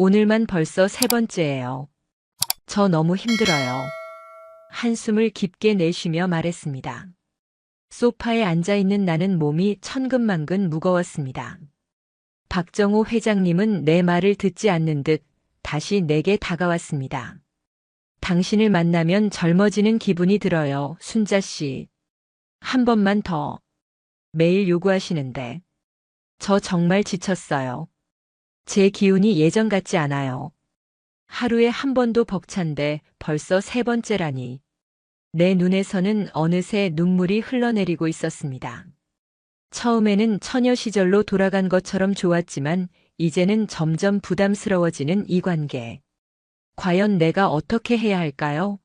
오늘만 벌써 세 번째예요. 저 너무 힘들어요. 한숨을 깊게 내쉬며 말했습니다. 소파에 앉아있는 나는 몸이 천근만근 무거웠습니다. 박정호 회장님은 내 말을 듣지 않는 듯 다시 내게 다가왔습니다. 당신을 만나면 젊어지는 기분이 들어요, 순자 씨. 한 번만 더. 매일 요구하시는데. 저 정말 지쳤어요. 제 기운이 예전 같지 않아요. 하루에 한 번도 벅찬데 벌써 세 번째라니. 내 눈에서는 어느새 눈물이 흘러내리고 있었습니다. 처음에는 처녀 시절로 돌아간 것처럼 좋았지만 이제는 점점 부담스러워지는 이 관계. 과연 내가 어떻게 해야 할까요?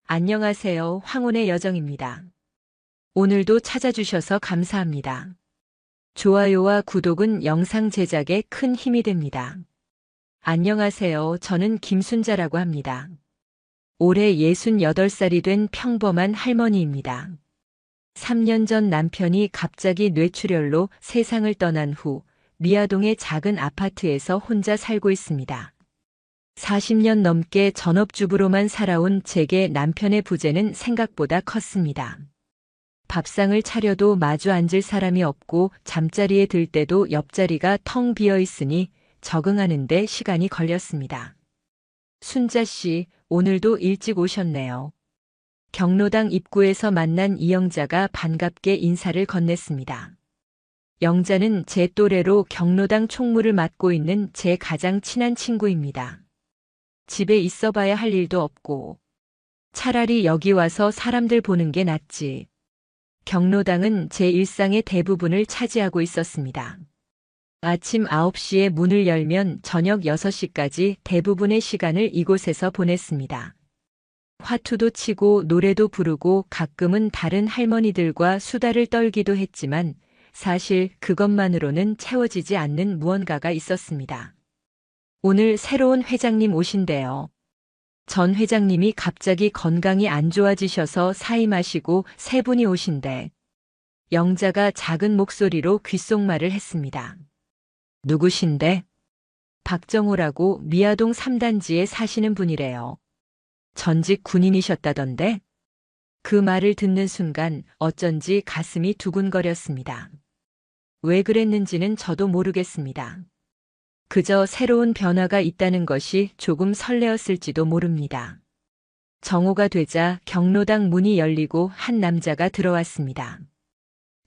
안녕하세요, 황혼의 여정입니다. 오늘도 찾아주셔서 감사합니다. 좋아요와 구독은 영상 제작에 큰 힘이 됩니다. 안녕하세요, 저는 김순자라고 합니다. 올해 68살이 된 평범한 할머니입니다. 3년 전 남편이 갑자기 뇌출혈로 세상을 떠난 후 미아동의 작은 아파트에서 혼자 살고 있습니다. 40년 넘게 전업주부로만 살아온 제게 남편의 부재는 생각보다 컸습니다. 밥상을 차려도 마주 앉을 사람이 없고 잠자리에 들 때도 옆자리가 텅 비어 있으니 적응하는 데 시간이 걸렸습니다. 순자 씨, 오늘도 일찍 오셨네요. 경로당 입구에서 만난 이영자가 반갑게 인사를 건넸습니다. 영자는 제 또래로 경로당 총무를 맡고 있는 제 가장 친한 친구입니다. 집에 있어 봐야 할 일도 없고 차라리 여기 와서 사람들 보는 게 낫지. 경로당은 제 일상의 대부분을 차지하고 있었습니다. 아침 9시에 문을 열면 저녁 6시까지 대부분의 시간을 이곳에서 보냈습니다. 화투도 치고 노래도 부르고 가끔은 다른 할머니들과 수다를 떨기도 했지만 사실 그것만으로는 채워지지 않는 무언가가 있었습니다. 오늘 새로운 회장님 오신대요. 전 회장님이 갑자기 건강이 안 좋아지셔서 사임하시고 세 분이 오신대. 영자가 작은 목소리로 귓속말을 했습니다. 누구신데? 박정호라고 미아동 3단지에 사시는 분이래요. 전직 군인이셨다던데? 그 말을 듣는 순간 어쩐지 가슴이 두근거렸습니다. 왜 그랬는지는 저도 모르겠습니다. 그저 새로운 변화가 있다는 것이 조금 설레었을지도 모릅니다. 정오가 되자 경로당 문이 열리고 한 남자가 들어왔습니다.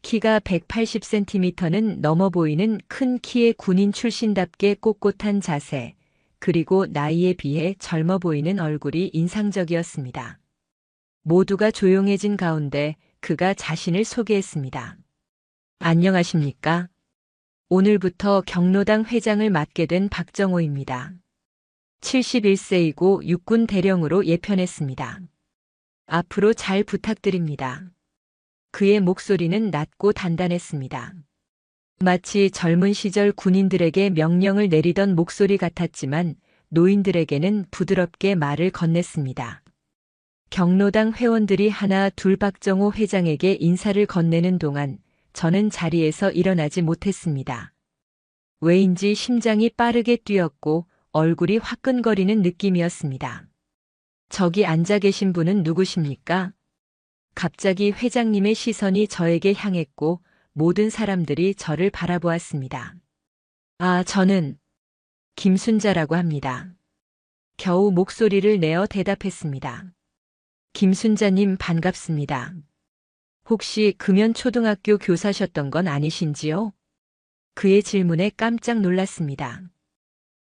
키가 180cm는 넘어 보이는 큰 키의 군인 출신답게 꼿꼿한 자세, 그리고 나이에 비해 젊어 보이는 얼굴이 인상적이었습니다. 모두가 조용해진 가운데 그가 자신을 소개했습니다. 안녕하십니까? 오늘부터 경로당 회장을 맡게 된 박정호입니다. 71세이고 육군 대령으로 예편했습니다. 앞으로 잘 부탁드립니다. 그의 목소리는 낮고 단단했습니다. 마치 젊은 시절 군인들에게 명령을 내리던 목소리 같았지만 노인들에게는 부드럽게 말을 건넸습니다. 경로당 회원들이 하나 둘 박정호 회장에게 인사를 건네는 동안 저는 자리에서 일어나지 못했습니다. 왜인지 심장이 빠르게 뛰었고 얼굴이 화끈거리는 느낌이었습니다. 저기 앉아 계신 분은 누구십니까? 갑자기 회장님의 시선이 저에게 향했고 모든 사람들이 저를 바라보았습니다. 아, 저는 김순자라고 합니다. 겨우 목소리를 내어 대답했습니다. 김순자님 반갑습니다. 혹시 금연초등학교 교사셨던 건 아니신지요? 그의 질문에 깜짝 놀랐습니다.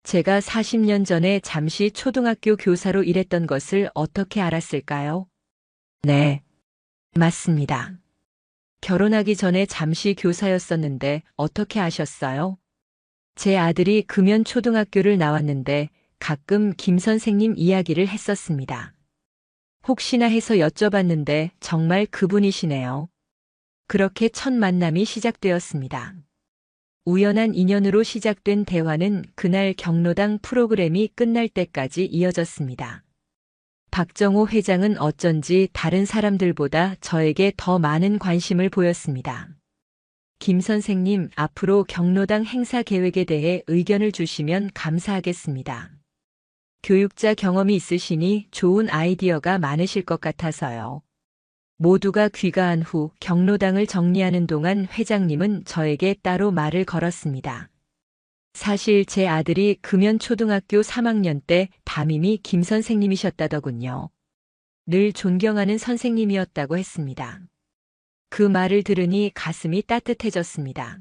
제가 40년 전에 잠시 초등학교 교사로 일했던 것을 어떻게 알았을까요? 네, 맞습니다. 결혼하기 전에 잠시 교사였었는데 어떻게 아셨어요? 제 아들이 금연초등학교를 나왔는데 가끔 김 선생님 이야기를 했었습니다. 혹시나 해서 여쭤봤는데 정말 그분이시네요. 그렇게 첫 만남이 시작되었습니다. 우연한 인연으로 시작된 대화는 그날 경로당 프로그램이 끝날 때까지 이어졌습니다. 박정호 회장은 어쩐지 다른 사람들보다 저에게 더 많은 관심을 보였습니다. 김 선생님, 앞으로 경로당 행사 계획에 대해 의견을 주시면 감사하겠습니다. 교육자 경험이 있으시니 좋은 아이디어가 많으실 것 같아서요. 모두가 귀가한 후 경로당을 정리하는 동안 회장님은 저에게 따로 말을 걸었습니다. 사실 제 아들이 금연 초등학교 3학년 때 담임이 김 선생님이셨다더군요. 늘 존경하는 선생님이었다고 했습니다. 그 말을 들으니 가슴이 따뜻해졌습니다.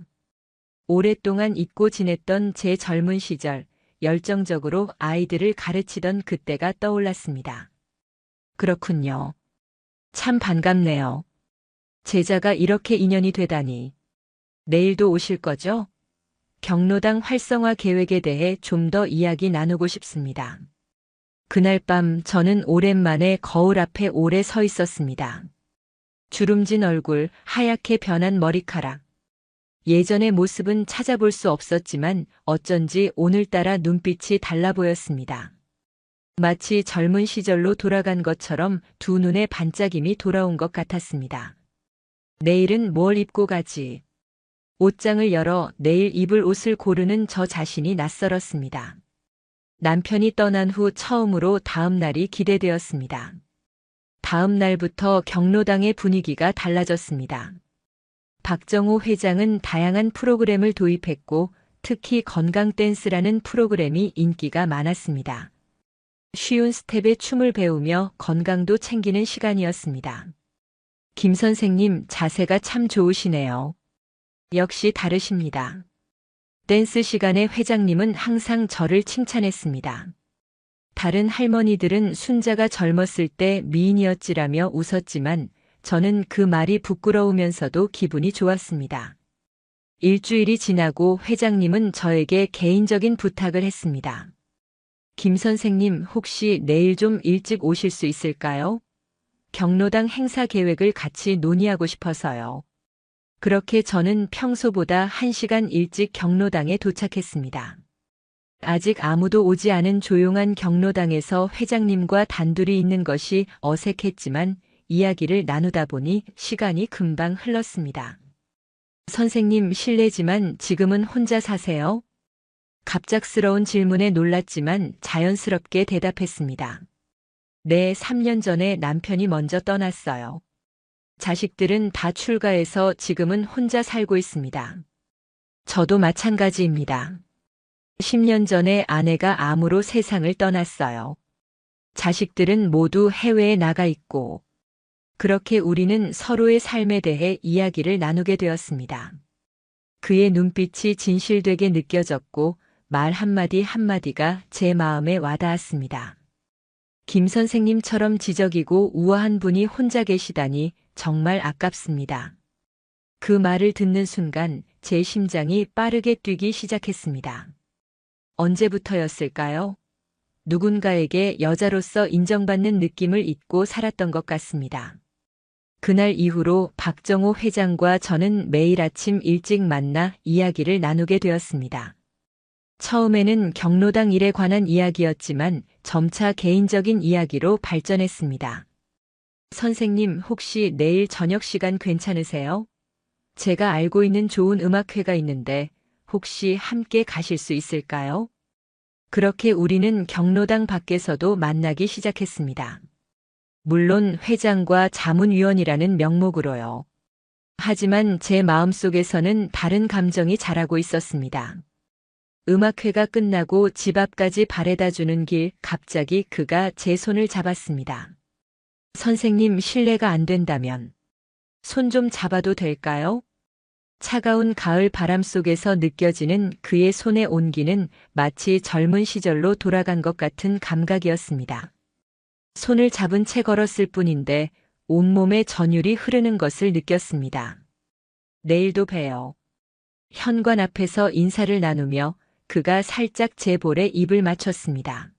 오랫동안 잊고 지냈던 제 젊은 시절, 열정적으로 아이들을 가르치던 그때가 떠올랐습니다. 그렇군요. 참 반갑네요. 제자가 이렇게 인연이 되다니. 내일도 오실 거죠? 경로당 활성화 계획에 대해 좀 더 이야기 나누고 싶습니다. 그날 밤 저는 오랜만에 거울 앞에 오래 서 있었습니다. 주름진 얼굴, 하얗게 변한 머리카락. 예전의 모습은 찾아볼 수 없었지만 어쩐지 오늘따라 눈빛이 달라 보였습니다. 마치 젊은 시절로 돌아간 것처럼 두 눈에 반짝임이 돌아온 것 같았습니다. 내일은 뭘 입고 가지? 옷장을 열어 내일 입을 옷을 고르는 저 자신이 낯설었습니다. 남편이 떠난 후 처음으로 다음 날이 기대되었습니다. 다음 날부터 경로당의 분위기가 달라졌습니다. 박정호 회장은 다양한 프로그램을 도입했고 특히 건강 댄스라는 프로그램이 인기가 많았습니다. 쉬운 스텝에 춤을 배우며 건강도 챙기는 시간이었습니다. 김 선생님 자세가 참 좋으시네요. 역시 다르십니다. 댄스 시간에 회장님은 항상 저를 칭찬했습니다. 다른 할머니들은 순자가 젊었을 때 미인이었지라며 웃었지만 저는 그 말이 부끄러우면서도 기분이 좋았습니다. 일주일이 지나고 회장님은 저에게 개인적인 부탁을 했습니다. 김 선생님 혹시 내일 좀 일찍 오실 수 있을까요? 경로당 행사 계획을 같이 논의하고 싶어서요. 그렇게 저는 평소보다 1시간 일찍 경로당에 도착했습니다. 아직 아무도 오지 않은 조용한 경로당에서 회장님과 단둘이 있는 것이 어색했지만 이야기를 나누다 보니 시간이 금방 흘렀습니다. 선생님 실례지만 지금은 혼자 사세요? 갑작스러운 질문에 놀랐지만 자연스럽게 대답했습니다. 네, 3년 전에 남편이 먼저 떠났어요. 자식들은 다 출가해서 지금은 혼자 살고 있습니다. 저도 마찬가지입니다. 10년 전에 아내가 암으로 세상을 떠났어요. 자식들은 모두 해외에 나가 있고, 그렇게 우리는 서로의 삶에 대해 이야기를 나누게 되었습니다. 그의 눈빛이 진실되게 느껴졌고, 말 한마디 한마디가 제 마음에 와닿았습니다. 김 선생님처럼 지적이고 우아한 분이 혼자 계시다니 정말 아깝습니다. 그 말을 듣는 순간 제 심장이 빠르게 뛰기 시작했습니다. 언제부터였을까요? 누군가에게 여자로서 인정받는 느낌을 잊고 살았던 것 같습니다. 그날 이후로 박정호 회장과 저는 매일 아침 일찍 만나 이야기를 나누게 되었습니다. 처음에는 경로당 일에 관한 이야기였지만 점차 개인적인 이야기로 발전했습니다. 선생님 혹시 내일 저녁 시간 괜찮으세요? 제가 알고 있는 좋은 음악회가 있는데 혹시 함께 가실 수 있을까요? 그렇게 우리는 경로당 밖에서도 만나기 시작했습니다. 물론 회장과 자문위원이라는 명목으로요. 하지만 제 마음속에서는 다른 감정이 자라고 있었습니다. 음악회가 끝나고 집 앞까지 바래다 주는 길 갑자기 그가 제 손을 잡았습니다. 선생님 실례가 안 된다면 손 좀 잡아도 될까요? 차가운 가을 바람 속에서 느껴지는 그의 손의 온기는 마치 젊은 시절로 돌아간 것 같은 감각이었습니다. 손을 잡은 채 걸었을 뿐인데 온몸에 전율이 흐르는 것을 느꼈습니다. 내일도 봬요. 현관 앞에서 인사를 나누며 그가 살짝 제 볼에 입을 맞췄습니다.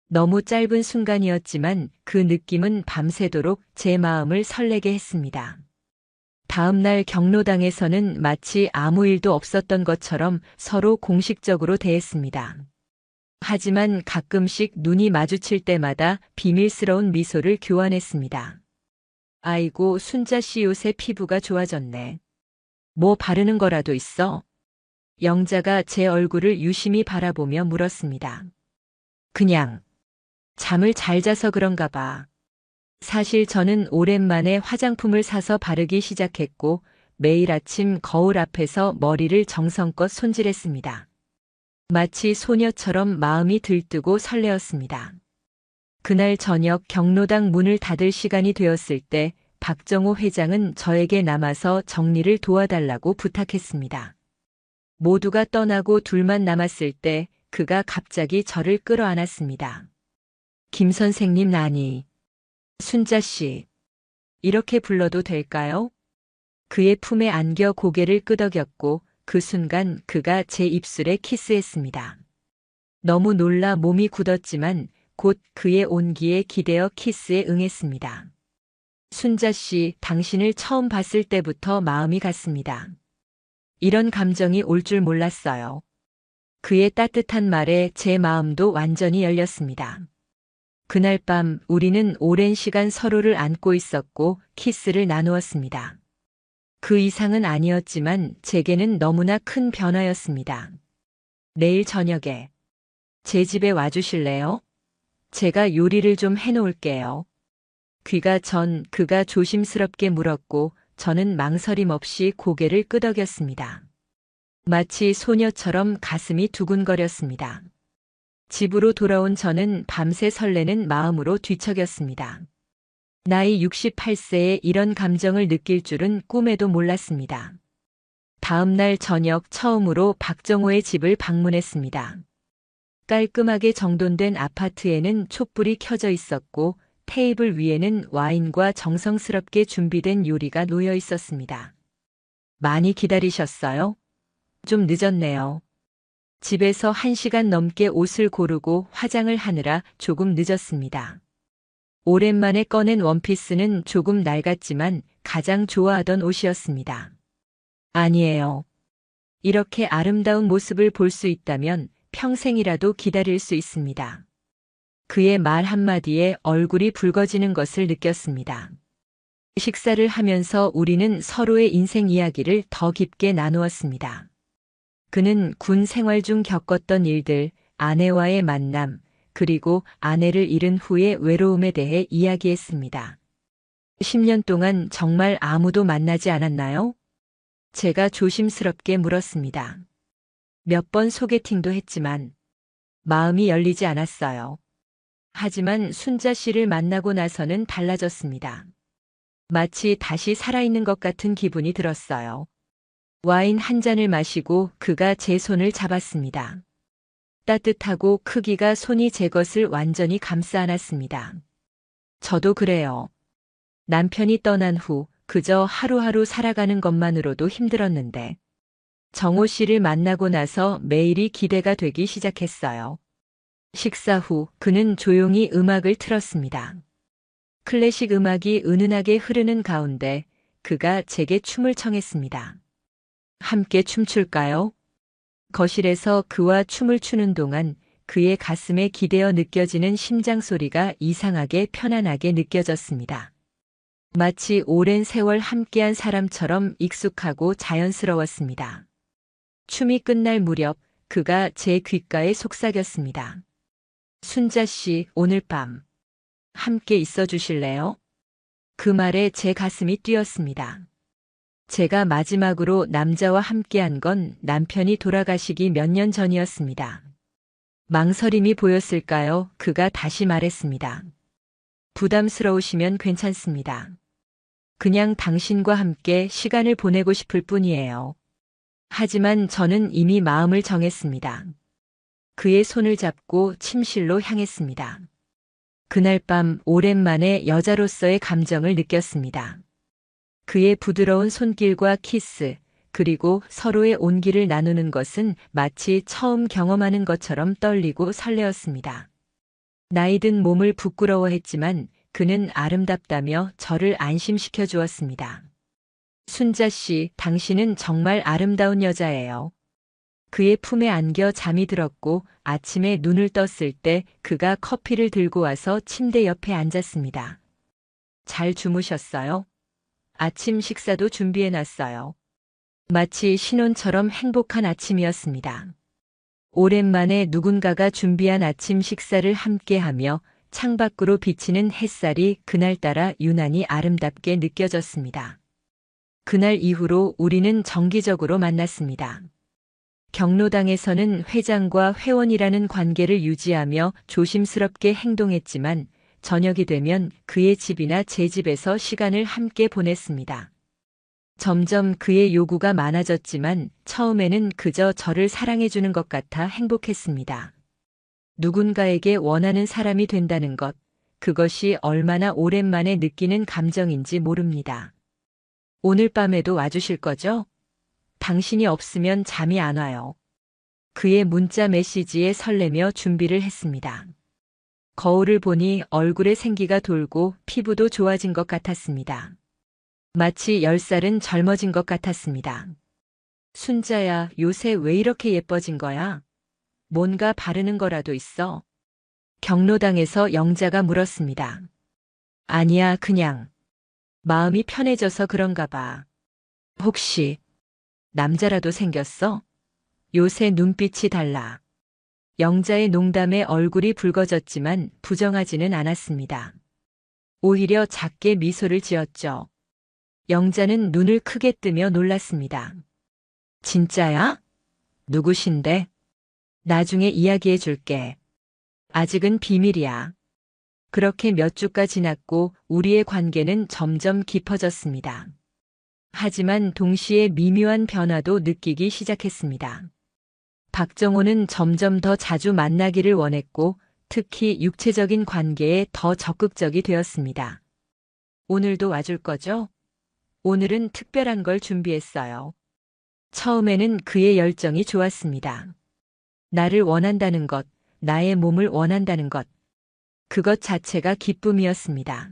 너무 짧은 순간이었지만 그 느낌은 밤새도록 제 마음을 설레게 했습니다. 다음 날 경로당에서는 마치 아무 일도 없었던 것처럼 서로 공식적으로 대했습니다. 하지만 가끔씩 눈이 마주칠 때마다 비밀스러운 미소를 교환했습니다. 아이고, 순자 씨 요새 피부가 좋아졌네. 뭐 바르는 거라도 있어? 영자가 제 얼굴을 유심히 바라보며 물었습니다. 그냥 잠을 잘 자서 그런가 봐. 사실 저는 오랜만에 화장품을 사서 바르기 시작했고 매일 아침 거울 앞에서 머리를 정성껏 손질했습니다. 마치 소녀처럼 마음이 들뜨고 설레었습니다. 그날 저녁 경로당 문을 닫을 시간이 되었을 때 박정호 회장은 저에게 남아서 정리를 도와달라고 부탁했습니다. 모두가 떠나고 둘만 남았을 때 그가 갑자기 저를 끌어안았습니다. 김 선생님 아니, 순자 씨, 이렇게 불러도 될까요? 그의 품에 안겨 고개를 끄덕였고 그 순간 그가 제 입술에 키스했습니다. 너무 놀라 몸이 굳었지만 곧 그의 온기에 기대어 키스에 응했습니다. 순자 씨, 당신을 처음 봤을 때부터 마음이 갔습니다. 이런 감정이 올 줄 몰랐어요. 그의 따뜻한 말에 제 마음도 완전히 열렸습니다. 그날 밤 우리는 오랜 시간 서로를 안고 있었고 키스를 나누었습니다. 그 이상은 아니었지만 제게는 너무나 큰 변화였습니다. 내일 저녁에 제 집에 와주실래요? 제가 요리를 좀 해놓을게요. 그가 조심스럽게 물었고 저는 망설임 없이 고개를 끄덕였습니다. 마치 소녀처럼 가슴이 두근거렸습니다. 집으로 돌아온 저는 밤새 설레는 마음으로 뒤척였습니다. 나이 68세에 이런 감정을 느낄 줄은 꿈에도 몰랐습니다. 다음 날 저녁 처음으로 박정호의 집을 방문했습니다. 깔끔하게 정돈된 아파트에는 촛불이 켜져 있었고 테이블 위에는 와인과 정성스럽게 준비된 요리가 놓여 있었습니다. 많이 기다리셨어요? 좀 늦었네요. 집에서 1시간 넘게 옷을 고르고 화장을 하느라 조금 늦었습니다. 오랜만에 꺼낸 원피스는 조금 낡았지만 가장 좋아하던 옷이었습니다. 아니에요. 이렇게 아름다운 모습을 볼 수 있다면 평생이라도 기다릴 수 있습니다. 그의 말 한마디에 얼굴이 붉어지는 것을 느꼈습니다. 식사를 하면서 우리는 서로의 인생 이야기를 더 깊게 나누었습니다. 그는 군 생활 중 겪었던 일들, 아내와의 만남, 그리고 아내를 잃은 후의 외로움에 대해 이야기했습니다. 10년 동안 정말 아무도 만나지 않았나요? 제가 조심스럽게 물었습니다. 몇 번 소개팅도 했지만 마음이 열리지 않았어요. 하지만 순자 씨를 만나고 나서는 달라졌습니다. 마치 다시 살아있는 것 같은 기분이 들었어요. 와인 한 잔을 마시고 그가 제 손을 잡았습니다. 따뜻하고 크기가 손이 제 것을 완전히 감싸 안았습니다. 저도 그래요. 남편이 떠난 후 그저 하루하루 살아가는 것만으로도 힘들었는데 정호 씨를 만나고 나서 매일이 기대가 되기 시작했어요. 식사 후 그는 조용히 음악을 틀었습니다. 클래식 음악이 은은하게 흐르는 가운데 그가 제게 춤을 청했습니다. 함께 춤출까요? 거실에서 그와 춤을 추는 동안 그의 가슴에 기대어 느껴지는 심장 소리가 이상하게 편안하게 느껴졌습니다. 마치 오랜 세월 함께한 사람처럼 익숙하고 자연스러웠습니다. 춤이 끝날 무렵 그가 제 귓가에 속삭였습니다. 순자 씨, 오늘 밤 함께 있어 주실래요? 그 말에 제 가슴이 뛰었습니다. 제가 마지막으로 남자와 함께한 건 남편이 돌아가시기 몇 년 전이었습니다. 망설임이 보였을까요? 그가 다시 말했습니다. 부담스러우시면 괜찮습니다. 그냥 당신과 함께 시간을 보내고 싶을 뿐이에요. 하지만 저는 이미 마음을 정했습니다. 그의 손을 잡고 침실로 향했습니다. 그날 밤 오랜만에 여자로서의 감정을 느꼈습니다. 그의 부드러운 손길과 키스, 그리고 서로의 온기를 나누는 것은 마치 처음 경험하는 것처럼 떨리고 설레었습니다. 나이든 몸을 부끄러워했지만 그는 아름답다며 저를 안심시켜 주었습니다. 순자 씨, 당신은 정말 아름다운 여자예요. 그의 품에 안겨 잠이 들었고 아침에 눈을 떴을 때 그가 커피를 들고 와서 침대 옆에 앉았습니다. 잘 주무셨어요? 아침 식사도 준비해 놨어요. 마치 신혼처럼 행복한 아침이었습니다. 오랜만에 누군가가 준비한 아침 식사를 함께하며 창밖으로 비치는 햇살이 그날따라 유난히 아름답게 느껴졌습니다. 그날 이후로 우리는 정기적으로 만났습니다. 경로당에서는 회장과 회원이라는 관계를 유지하며 조심스럽게 행동했지만 저녁이 되면 그의 집이나 제 집에서 시간을 함께 보냈습니다. 점점 그의 요구가 많아졌지만 처음에는 그저 저를 사랑해주는 것 같아 행복했습니다. 누군가에게 원하는 사람이 된다는 것, 그것이 얼마나 오랜만에 느끼는 감정인지 모릅니다. 오늘 밤에도 와주실 거죠? 당신이 없으면 잠이 안 와요. 그의 문자 메시지에 설레며 준비를 했습니다. 거울을 보니 얼굴에 생기가 돌고 피부도 좋아진 것 같았습니다. 마치 10살은 젊어진 것 같았습니다. 순자야, 요새 왜 이렇게 예뻐진 거야? 뭔가 바르는 거라도 있어? 경로당에서 영자가 물었습니다. 아니야, 그냥. 마음이 편해져서 그런가 봐. 혹시 남자라도 생겼어? 요새 눈빛이 달라. 영자의 농담에 얼굴이 붉어졌지만 부정하지는 않았습니다. 오히려 작게 미소를 지었죠. 영자는 눈을 크게 뜨며 놀랐습니다. 진짜야? 누구신데? 나중에 이야기해 줄게. 아직은 비밀이야. 그렇게 몇 주가 지났고 우리의 관계는 점점 깊어졌습니다. 하지만 동시에 미묘한 변화도 느끼기 시작했습니다. 박정호는 점점 더 자주 만나기를 원했고 특히 육체적인 관계에 더 적극적이 되었습니다. 오늘도 와줄 거죠? 오늘은 특별한 걸 준비했어요. 처음에는 그의 열정이 좋았습니다. 나를 원한다는 것, 나의 몸을 원한다는 것. 그것 자체가 기쁨이었습니다.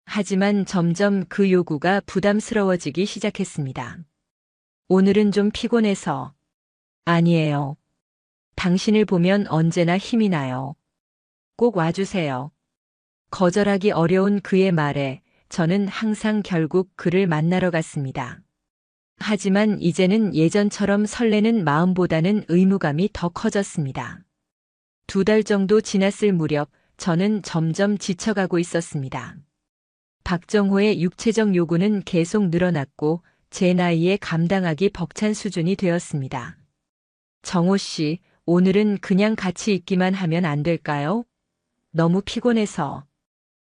하지만 점점 그 요구가 부담스러워지기 시작했습니다. 오늘은 좀 피곤해서. 아니에요. 당신을 보면 언제나 힘이 나요. 꼭 와주세요. 거절하기 어려운 그의 말에 저는 항상 결국 그를 만나러 갔습니다. 하지만 이제는 예전처럼 설레는 마음보다는 의무감이 더 커졌습니다. 2달 정도 지났을 무렵 저는 점점 지쳐가고 있었습니다. 박정호의 육체적 요구는 계속 늘어났고 제 나이에 감당하기 벅찬 수준이 되었습니다. 정호 씨, 오늘은 그냥 같이 있기만 하면 안 될까요? 너무 피곤해서.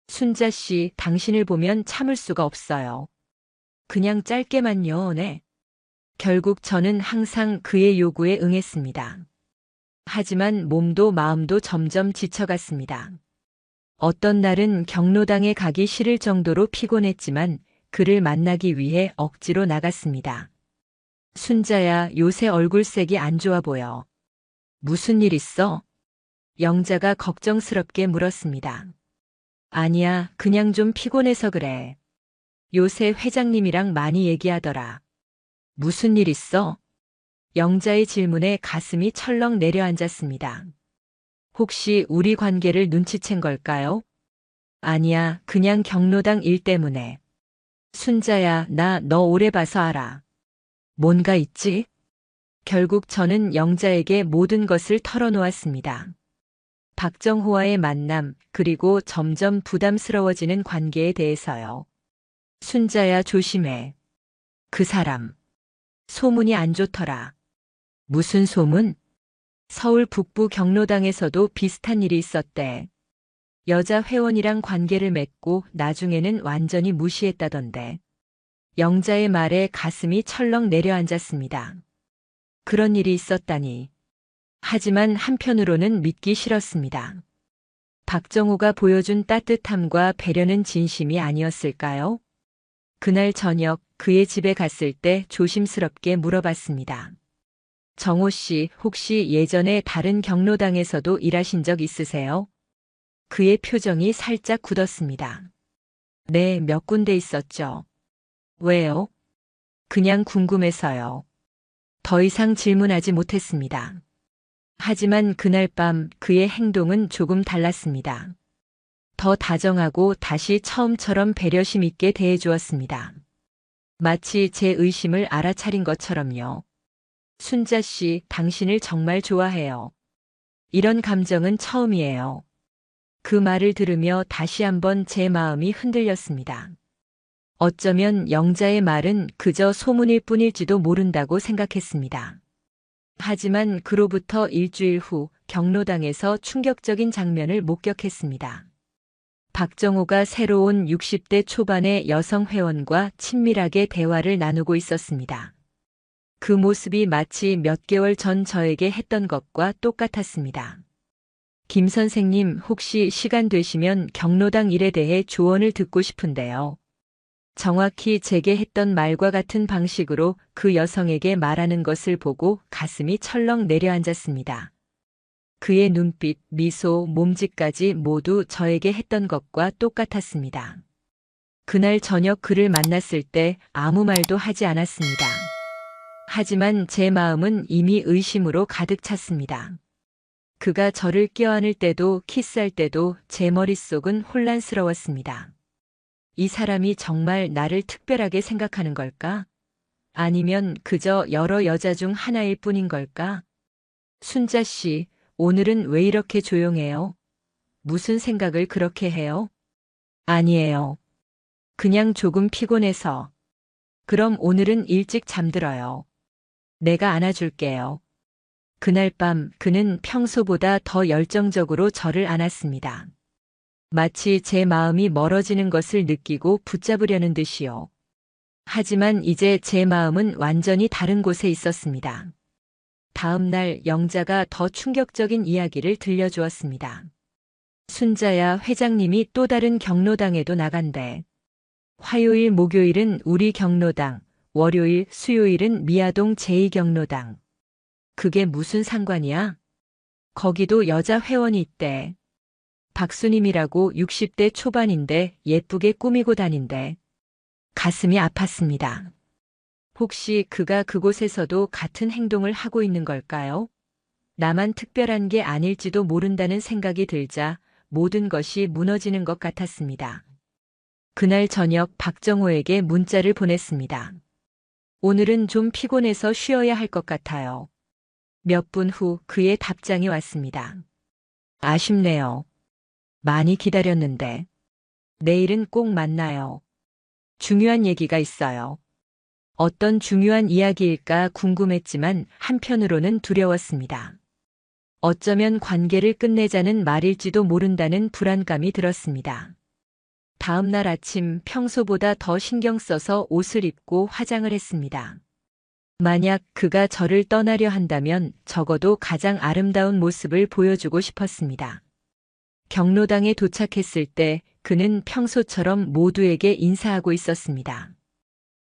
순자 씨, 당신을 보면 참을 수가 없어요. 그냥 짧게만요, 네. 결국 저는 항상 그의 요구에 응했습니다. 하지만 몸도 마음도 점점 지쳐갔습니다. 어떤 날은 경로당에 가기 싫을 정도로 피곤했지만 그를 만나기 위해 억지로 나갔습니다. 순자야, 요새 얼굴색이 안 좋아 보여. 무슨 일 있어? 영자가 걱정스럽게 물었습니다. 아니야, 그냥 좀 피곤해서 그래. 요새 회장님이랑 많이 얘기하더라. 무슨 일 있어? 영자의 질문에 가슴이 철렁 내려앉았습니다. 혹시 우리 관계를 눈치챈 걸까요? 아니야, 그냥 경로당 일 때문에. 순자야, 나 너 오래 봐서 알아. 뭔가 있지? 결국 저는 영자에게 모든 것을 털어놓았습니다. 박정호와의 만남, 그리고 점점 부담스러워지는 관계에 대해서요. 순자야, 조심해. 그 사람. 소문이 안 좋더라. 무슨 소문? 서울 북부 경로당에서도 비슷한 일이 있었대. 여자 회원이랑 관계를 맺고 나중에는 완전히 무시했다던데. 영자의 말에 가슴이 철렁 내려앉았습니다. 그런 일이 있었다니. 하지만 한편으로는 믿기 싫었습니다. 박정호가 보여준 따뜻함과 배려는 진심이 아니었을까요? 그날 저녁 그의 집에 갔을 때 조심스럽게 물어봤습니다. 정호 씨, 혹시 예전에 다른 경로당에서도 일하신 적 있으세요? 그의 표정이 살짝 굳었습니다. 네, 몇 군데 있었죠. 왜요? 그냥 궁금해서요. 더 이상 질문하지 못했습니다. 하지만 그날 밤 그의 행동은 조금 달랐습니다. 더 다정하고 다시 처음처럼 배려심 있게 대해주었습니다. 마치 제 의심을 알아차린 것처럼요. 순자 씨, 당신을 정말 좋아해요. 이런 감정은 처음이에요. 그 말을 들으며 다시 한번 제 마음이 흔들렸습니다. 어쩌면 영자의 말은 그저 소문일 뿐일지도 모른다고 생각했습니다. 하지만 그로부터 일주일 후 경로당에서 충격적인 장면을 목격했습니다. 박정호가 새로 온 60대 초반의 여성 회원과 친밀하게 대화를 나누고 있었습니다. 그 모습이 마치 몇 개월 전 저에게 했던 것과 똑같았습니다. 김 선생님, 혹시 시간 되시면 경로당 일에 대해 조언을 듣고 싶은데요. 정확히 제게 했던 말과 같은 방식으로 그 여성에게 말하는 것을 보고 가슴이 철렁 내려앉았습니다. 그의 눈빛, 미소, 몸짓까지 모두 저에게 했던 것과 똑같았습니다. 그날 저녁 그를 만났을 때 아무 말도 하지 않았습니다. 하지만 제 마음은 이미 의심으로 가득 찼습니다. 그가 저를 껴안을 때도 키스할 때도 제 머릿속은 혼란스러웠습니다. 이 사람이 정말 나를 특별하게 생각하는 걸까? 아니면 그저 여러 여자 중 하나일 뿐인 걸까? 순자 씨, 오늘은 왜 이렇게 조용해요? 무슨 생각을 그렇게 해요? 아니에요. 그냥 조금 피곤해서. 그럼 오늘은 일찍 잠들어요. 내가 안아줄게요. 그날 밤 그는 평소보다 더 열정적으로 저를 안았습니다. 마치 제 마음이 멀어지는 것을 느끼고 붙잡으려는 듯이요. 하지만 이제 제 마음은 완전히 다른 곳에 있었습니다. 다음 날 영자가 더 충격적인 이야기를 들려주었습니다. 순자야, 회장님이 또 다른 경로당에도 나간대. 화요일, 목요일은 우리 경로당, 월요일, 수요일은 미아동 제2경로당. 그게 무슨 상관이야? 거기도 여자 회원이 있대. 박수님이라고 60대 초반인데 예쁘게 꾸미고 다닌대. 가슴이 아팠습니다. 혹시 그가 그곳에서도 같은 행동을 하고 있는 걸까요? 나만 특별한 게 아닐지도 모른다는 생각이 들자 모든 것이 무너지는 것 같았습니다. 그날 저녁 박정호에게 문자를 보냈습니다. 오늘은 좀 피곤해서 쉬어야 할 것 같아요. 몇 분 후 그의 답장이 왔습니다. 아쉽네요. 많이 기다렸는데. 내일은 꼭 만나요. 중요한 얘기가 있어요. 어떤 중요한 이야기일까 궁금했지만 한편으로는 두려웠습니다. 어쩌면 관계를 끝내자는 말일지도 모른다는 불안감이 들었습니다. 다음 날 아침 평소보다 더 신경 써서 옷을 입고 화장을 했습니다. 만약 그가 저를 떠나려 한다면 적어도 가장 아름다운 모습을 보여주고 싶었습니다. 경로당에 도착했을 때 그는 평소처럼 모두에게 인사하고 있었습니다.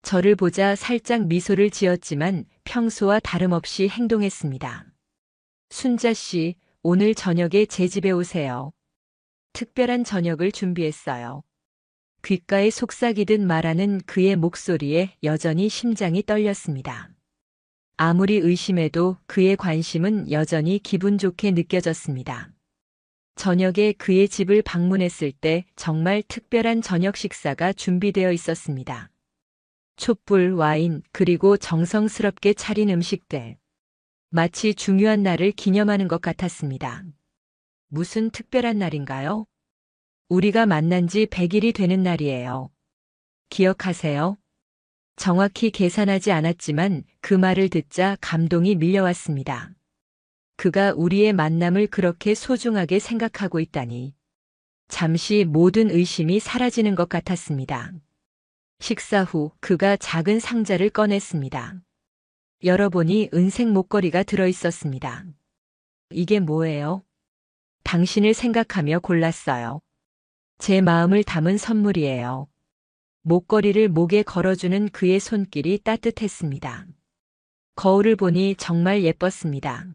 저를 보자 살짝 미소를 지었지만 평소와 다름없이 행동했습니다. 순자 씨, 오늘 저녁에 제 집에 오세요. 특별한 저녁을 준비했어요. 귓가에 속삭이듯 말하는 그의 목소리에 여전히 심장이 떨렸습니다. 아무리 의심해도 그의 관심은 여전히 기분 좋게 느껴졌습니다. 저녁에 그의 집을 방문했을 때 정말 특별한 저녁 식사가 준비되어 있었습니다. 촛불, 와인, 그리고 정성스럽게 차린 음식들. 마치 중요한 날을 기념하는 것 같았습니다. 무슨 특별한 날인가요? 우리가 만난 지 100일이 되는 날이에요. 기억하세요? 정확히 계산하지 않았지만 그 말을 듣자 감동이 밀려왔습니다. 그가 우리의 만남을 그렇게 소중하게 생각하고 있다니. 잠시 모든 의심이 사라지는 것 같았습니다. 식사 후 그가 작은 상자를 꺼냈습니다. 열어보니 은색 목걸이가 들어있었습니다. 이게 뭐예요? 당신을 생각하며 골랐어요. 제 마음을 담은 선물이에요. 목걸이를 목에 걸어주는 그의 손길이 따뜻했습니다. 거울을 보니 정말 예뻤습니다.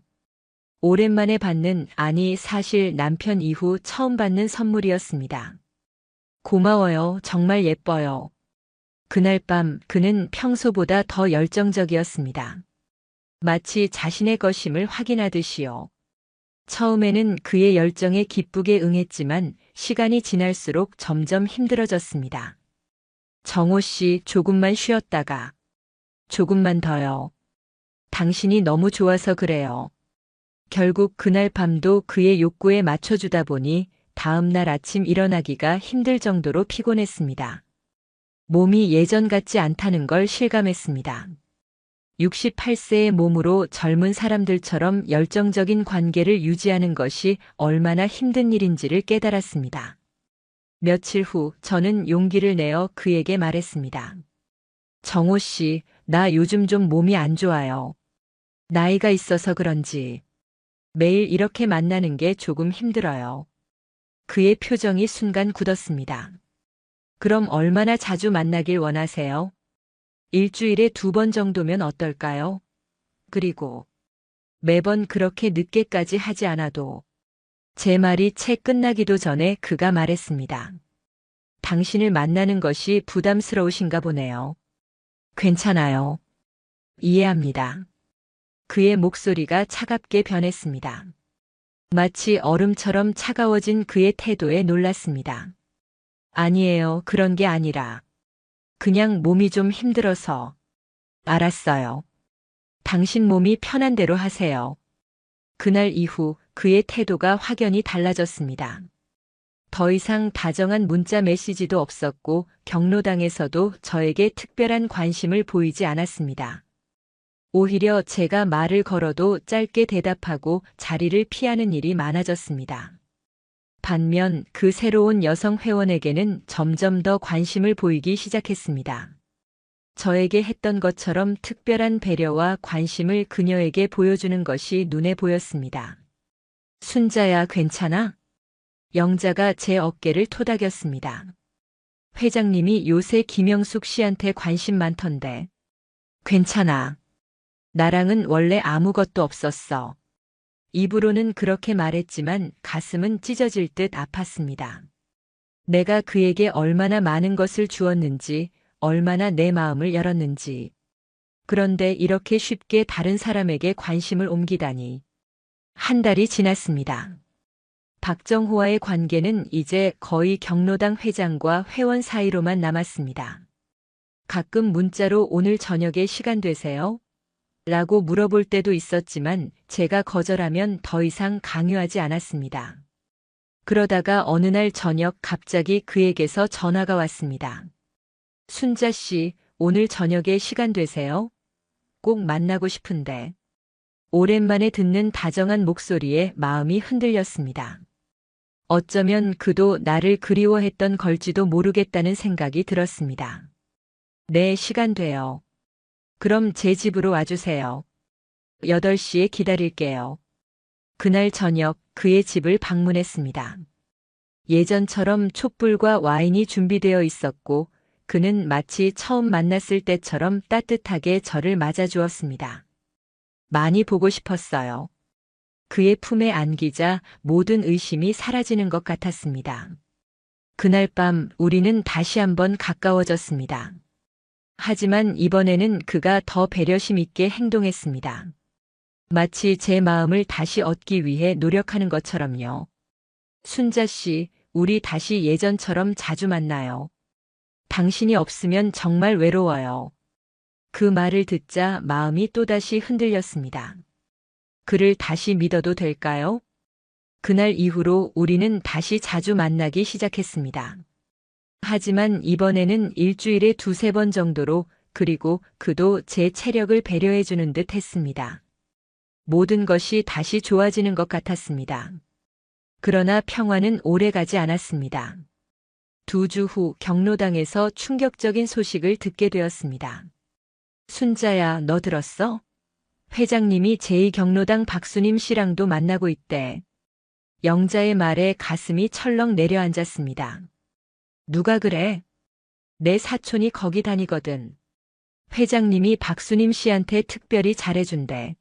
오랜만에 받는, 아니 사실 남편 이후 처음 받는 선물이었습니다. 고마워요. 정말 예뻐요. 그날 밤 그는 평소보다 더 열정적이었습니다. 마치 자신의 것임을 확인하듯이요. 처음에는 그의 열정에 기쁘게 응했지만 시간이 지날수록 점점 힘들어졌습니다. 정호 씨, 조금만 쉬었다가. 조금만 더요. 당신이 너무 좋아서 그래요. 결국 그날 밤도 그의 욕구에 맞춰주다 보니 다음 날 아침 일어나기가 힘들 정도로 피곤했습니다. 몸이 예전 같지 않다는 걸 실감했습니다. 68세의 몸으로 젊은 사람들처럼 열정적인 관계를 유지하는 것이 얼마나 힘든 일인지를 깨달았습니다. 며칠 후 저는 용기를 내어 그에게 말했습니다. 정호 씨, 나 요즘 좀 몸이 안 좋아요. 나이가 있어서 그런지 매일 이렇게 만나는 게 조금 힘들어요. 그의 표정이 순간 굳었습니다. 그럼 얼마나 자주 만나길 원하세요? 일주일에 2번 정도면 어떨까요? 그리고 매번 그렇게 늦게까지 하지 않아도. 제 말이 채 끝나기도 전에 그가 말했습니다. 당신을 만나는 것이 부담스러우신가 보네요. 괜찮아요. 이해합니다. 그의 목소리가 차갑게 변했습니다. 마치 얼음처럼 차가워진 그의 태도에 놀랐습니다. 아니에요, 그런 게 아니라. 그냥 몸이 좀 힘들어서. 알았어요. 당신 몸이 편한 대로 하세요. 그날 이후 그의 태도가 확연히 달라졌습니다. 더 이상 다정한 문자 메시지도 없었고 경로당에서도 저에게 특별한 관심을 보이지 않았습니다. 오히려 제가 말을 걸어도 짧게 대답하고 자리를 피하는 일이 많아졌습니다. 반면 그 새로운 여성 회원에게는 점점 더 관심을 보이기 시작했습니다. 저에게 했던 것처럼 특별한 배려와 관심을 그녀에게 보여주는 것이 눈에 보였습니다. 순자야, 괜찮아? 영자가 제 어깨를 토닥였습니다. 회장님이 요새 김영숙 씨한테 관심 많던데. 괜찮아. 나랑은 원래 아무것도 없었어. 입으로는 그렇게 말했지만 가슴은 찢어질 듯 아팠습니다. 내가 그에게 얼마나 많은 것을 주었는지, 얼마나 내 마음을 열었는지. 그런데 이렇게 쉽게 다른 사람에게 관심을 옮기다니. 한 달이 지났습니다. 박정호와의 관계는 이제 거의 경로당 회장과 회원 사이로만 남았습니다. 가끔 문자로 오늘 저녁에 시간 되세요? 라고 물어볼 때도 있었지만 제가 거절하면 더 이상 강요하지 않았습니다. 그러다가 어느 날 저녁 갑자기 그에게서 전화가 왔습니다. 순자 씨, 오늘 저녁에 시간 되세요? 꼭 만나고 싶은데. 오랜만에 듣는 다정한 목소리에 마음이 흔들렸습니다. 어쩌면 그도 나를 그리워했던 걸지도 모르겠다는 생각이 들었습니다. 네, 시간 돼요. 그럼 제 집으로 와주세요. 8시에 기다릴게요. 그날 저녁 그의 집을 방문했습니다. 예전처럼 촛불과 와인이 준비되어 있었고 그는 마치 처음 만났을 때처럼 따뜻하게 저를 맞아주었습니다. 많이 보고 싶었어요. 그의 품에 안기자 모든 의심이 사라지는 것 같았습니다. 그날 밤 우리는 다시 한번 가까워졌습니다. 하지만 이번에는 그가 더 배려심 있게 행동했습니다. 마치 제 마음을 다시 얻기 위해 노력하는 것처럼요. 순자 씨, 우리 다시 예전처럼 자주 만나요. 당신이 없으면 정말 외로워요. 그 말을 듣자 마음이 또다시 흔들렸습니다. 그를 다시 믿어도 될까요? 그날 이후로 우리는 다시 자주 만나기 시작했습니다. 하지만 이번에는 일주일에 2~3번 정도로, 그리고 그도 제 체력을 배려해주는 듯 했습니다. 모든 것이 다시 좋아지는 것 같았습니다. 그러나 평화는 오래가지 않았습니다. 2주 후 경로당에서 충격적인 소식을 듣게 되었습니다. 순자야, 너 들었어? 회장님이 제2경로당 박수님 씨랑도 만나고 있대. 영자의 말에 가슴이 철렁 내려앉았습니다. 누가 그래? 내 사촌이 거기 다니거든. 회장님이 박수님 씨한테 특별히 잘해준대.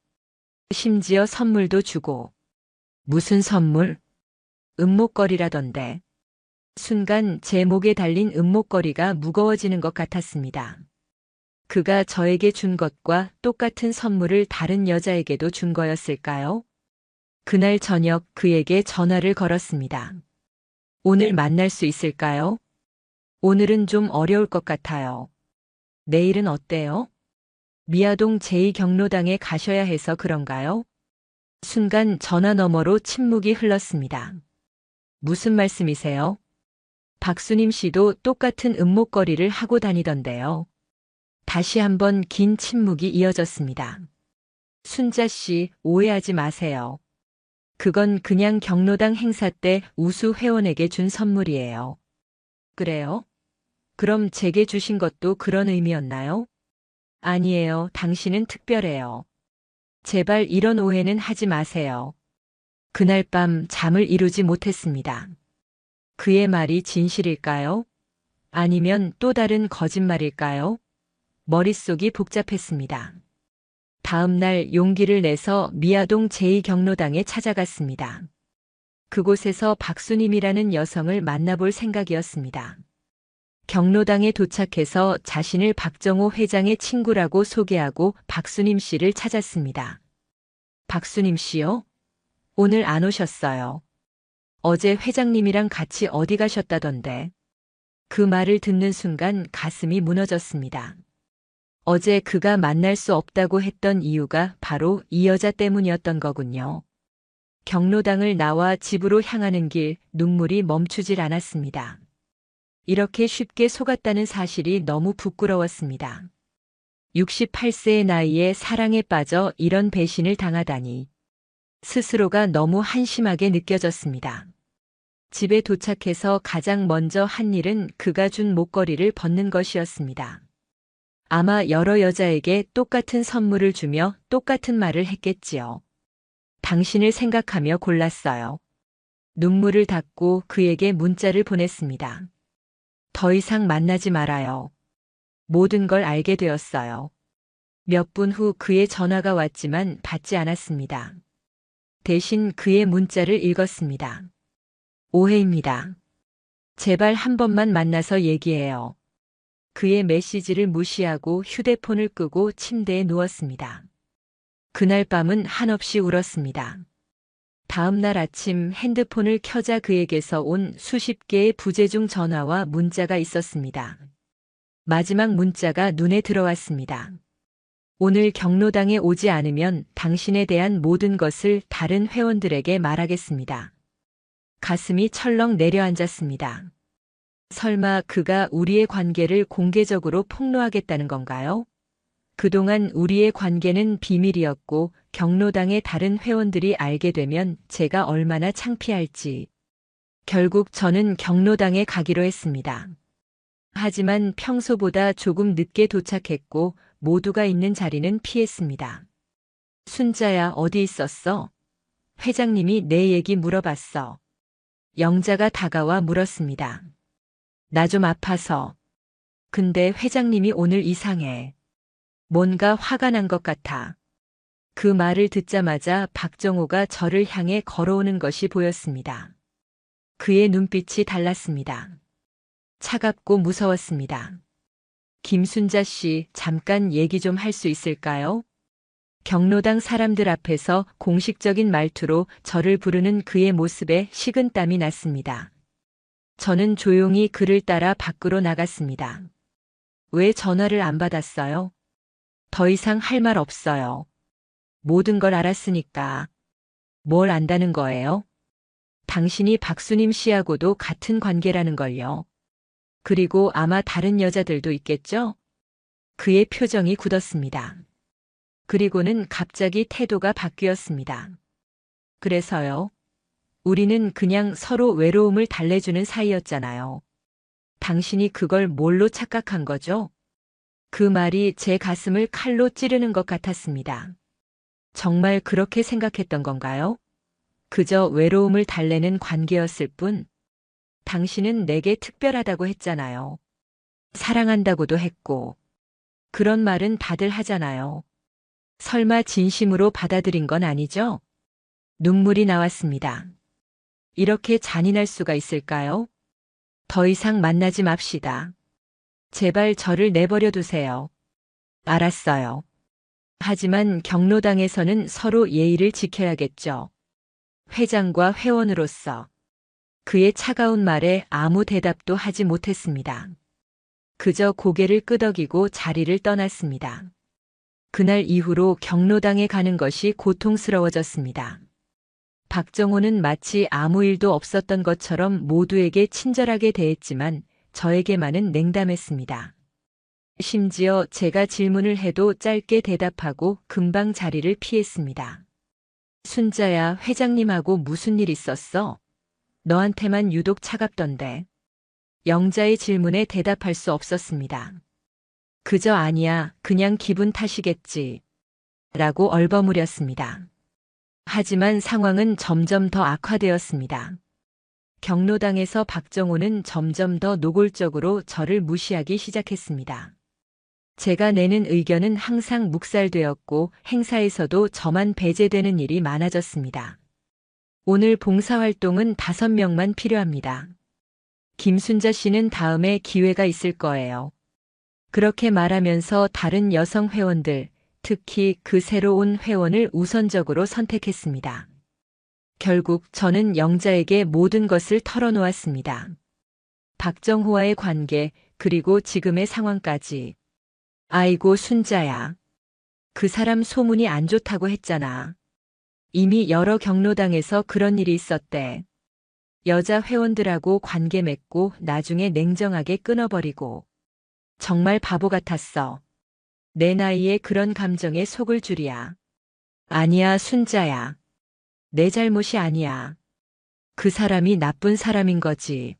심지어 선물도 주고. 무슨 선물? 은목걸이라던데. 순간 제 목에 달린 은목걸이가 무거워지는 것 같았습니다. 그가 저에게 준 것과 똑같은 선물을 다른 여자에게도 준 거였을까요? 그날 저녁 그에게 전화를 걸었습니다. 오늘 만날 수 있을까요? 오늘은 좀 어려울 것 같아요. 내일은 어때요? 미아동 제2경로당에 가셔야 해서 그런가요? 순간 전화 너머로 침묵이 흘렀습니다. 무슨 말씀이세요? 박수님 씨도 똑같은 음목거리를 하고 다니던데요. 다시 한번 긴 침묵이 이어졌습니다. 순자 씨, 오해하지 마세요. 그건 그냥 경로당 행사 때 우수 회원에게 준 선물이에요. 그래요? 그럼 제게 주신 것도 그런 의미였나요? 아니에요. 당신은 특별해요. 제발 이런 오해는 하지 마세요. 그날 밤 잠을 이루지 못했습니다. 그의 말이 진실일까요? 아니면 또 다른 거짓말일까요? 머릿속이 복잡했습니다. 다음 날 용기를 내서 미아동 제2경로당에 찾아갔습니다. 그곳에서 박수님이라는 여성을 만나볼 생각이었습니다. 경로당에 도착해서 자신을 박정호 회장의 친구라고 소개하고 박수님 씨를 찾았습니다. 박수님 씨요? 오늘 안 오셨어요. 어제 회장님이랑 같이 어디 가셨다던데. 그 말을 듣는 순간 가슴이 무너졌습니다. 어제 그가 만날 수 없다고 했던 이유가 바로 이 여자 때문이었던 거군요. 경로당을 나와 집으로 향하는 길 눈물이 멈추질 않았습니다. 이렇게 쉽게 속았다는 사실이 너무 부끄러웠습니다. 68세의 나이에 사랑에 빠져 이런 배신을 당하다니. 스스로가 너무 한심하게 느껴졌습니다. 집에 도착해서 가장 먼저 한 일은 그가 준 목걸이를 벗는 것이었습니다. 아마 여러 여자에게 똑같은 선물을 주며 똑같은 말을 했겠지요. 당신을 생각하며 골랐어요. 눈물을 닦고 그에게 문자를 보냈습니다. 더 이상 만나지 말아요. 모든 걸 알게 되었어요. 몇 분 후 그의 전화가 왔지만 받지 않았습니다. 대신 그의 문자를 읽었습니다. 오해입니다. 제발 한 번만 만나서 얘기해요. 그의 메시지를 무시하고 휴대폰을 끄고 침대에 누웠습니다. 그날 밤은 한없이 울었습니다. 다음 날 아침 핸드폰을 켜자 그에게서 온 수십 개의 부재중 전화와 문자가 있었습니다. 마지막 문자가 눈에 들어왔습니다. 오늘 경로당에 오지 않으면 당신에 대한 모든 것을 다른 회원들에게 말하겠습니다. 가슴이 철렁 내려앉았습니다. 설마 그가 우리의 관계를 공개적으로 폭로하겠다는 건가요? 그동안 우리의 관계는 비밀이었고 경로당의 다른 회원들이 알게 되면 제가 얼마나 창피할지. 결국 저는 경로당에 가기로 했습니다. 하지만 평소보다 조금 늦게 도착했고 모두가 있는 자리는 피했습니다. 순자야, 어디 있었어? 회장님이 내 얘기 물어봤어. 영자가 다가와 물었습니다. 나 좀 아파서. 근데 회장님이 오늘 이상해. 뭔가 화가 난 것 같아. 그 말을 듣자마자 박정호가 저를 향해 걸어오는 것이 보였습니다. 그의 눈빛이 달랐습니다. 차갑고 무서웠습니다. 김순자 씨, 잠깐 얘기 좀 할 수 있을까요? 경로당 사람들 앞에서 공식적인 말투로 저를 부르는 그의 모습에 식은땀이 났습니다. 저는 조용히 그를 따라 밖으로 나갔습니다. 왜 전화를 안 받았어요? 더 이상 할 말 없어요. 모든 걸 알았으니까. 뭘 안다는 거예요? 당신이 박수님 씨하고도 같은 관계라는 걸요. 그리고 아마 다른 여자들도 있겠죠? 그의 표정이 굳었습니다. 그리고는 갑자기 태도가 바뀌었습니다. 그래서요. 우리는 그냥 서로 외로움을 달래주는 사이였잖아요. 당신이 그걸 뭘로 착각한 거죠? 그 말이 제 가슴을 칼로 찌르는 것 같았습니다. 정말 그렇게 생각했던 건가요? 그저 외로움을 달래는 관계였을 뿐. 당신은 내게 특별하다고 했잖아요. 사랑한다고도 했고. 그런 말은 다들 하잖아요. 설마 진심으로 받아들인 건 아니죠? 눈물이 나왔습니다. 이렇게 잔인할 수가 있을까요? 더 이상 만나지 맙시다. 제발 저를 내버려 두세요. 알았어요. 하지만 경로당에서는 서로 예의를 지켜야겠죠. 회장과 회원으로서. 그의 차가운 말에 아무 대답도 하지 못했습니다. 그저 고개를 끄덕이고 자리를 떠났습니다. 그날 이후로 경로당에 가는 것이 고통스러워졌습니다. 박정호는 마치 아무 일도 없었던 것처럼 모두에게 친절하게 대했지만 저에게만은 냉담했습니다. 심지어 제가 질문을 해도 짧게 대답하고 금방 자리를 피했습니다. 순자야, 회장님하고 무슨 일 있었어? 너한테만 유독 차갑던데. 영자의 질문에 대답할 수 없었습니다. 그저 아니야, 그냥 기분 탓이겠지. 라고 얼버무렸습니다. 하지만 상황은 점점 더 악화되었습니다. 경로당에서 박정호는 점점 더 노골적으로 저를 무시하기 시작했습니다. 제가 내는 의견은 항상 묵살되었고 행사에서도 저만 배제되는 일이 많아졌습니다. 오늘 봉사활동은 5명만 필요합니다. 김순자 씨는 다음에 기회가 있을 거예요. 그렇게 말하면서 다른 여성 회원들, 특히 그 새로 온 회원을 우선적으로 선택했습니다. 결국 저는 영자에게 모든 것을 털어놓았습니다. 박정호와의 관계, 그리고 지금의 상황까지. 아이고 순자야. 그 사람 소문이 안 좋다고 했잖아. 이미 여러 경로당에서 그런 일이 있었대. 여자 회원들하고 관계 맺고 나중에 냉정하게 끊어버리고. 정말 바보 같았어. 내 나이에 그런 감정에 속을 줄이야. 아니야 순자야. 내 잘못이 아니야. 그 사람이 나쁜 사람인 거지.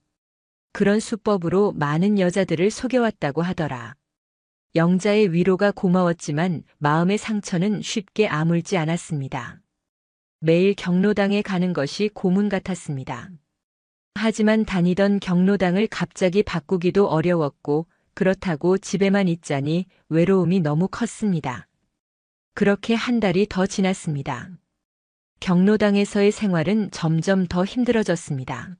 그런 수법으로 많은 여자들을 속여왔다고 하더라. 영자의 위로가 고마웠지만 마음의 상처는 쉽게 아물지 않았습니다. 매일 경로당에 가는 것이 고문 같았습니다. 하지만 다니던 경로당을 갑자기 바꾸기도 어려웠고 그렇다고 집에만 있자니 외로움이 너무 컸습니다. 그렇게 한 달이 더 지났습니다. 경로당에서의 생활은 점점 더 힘들어졌습니다.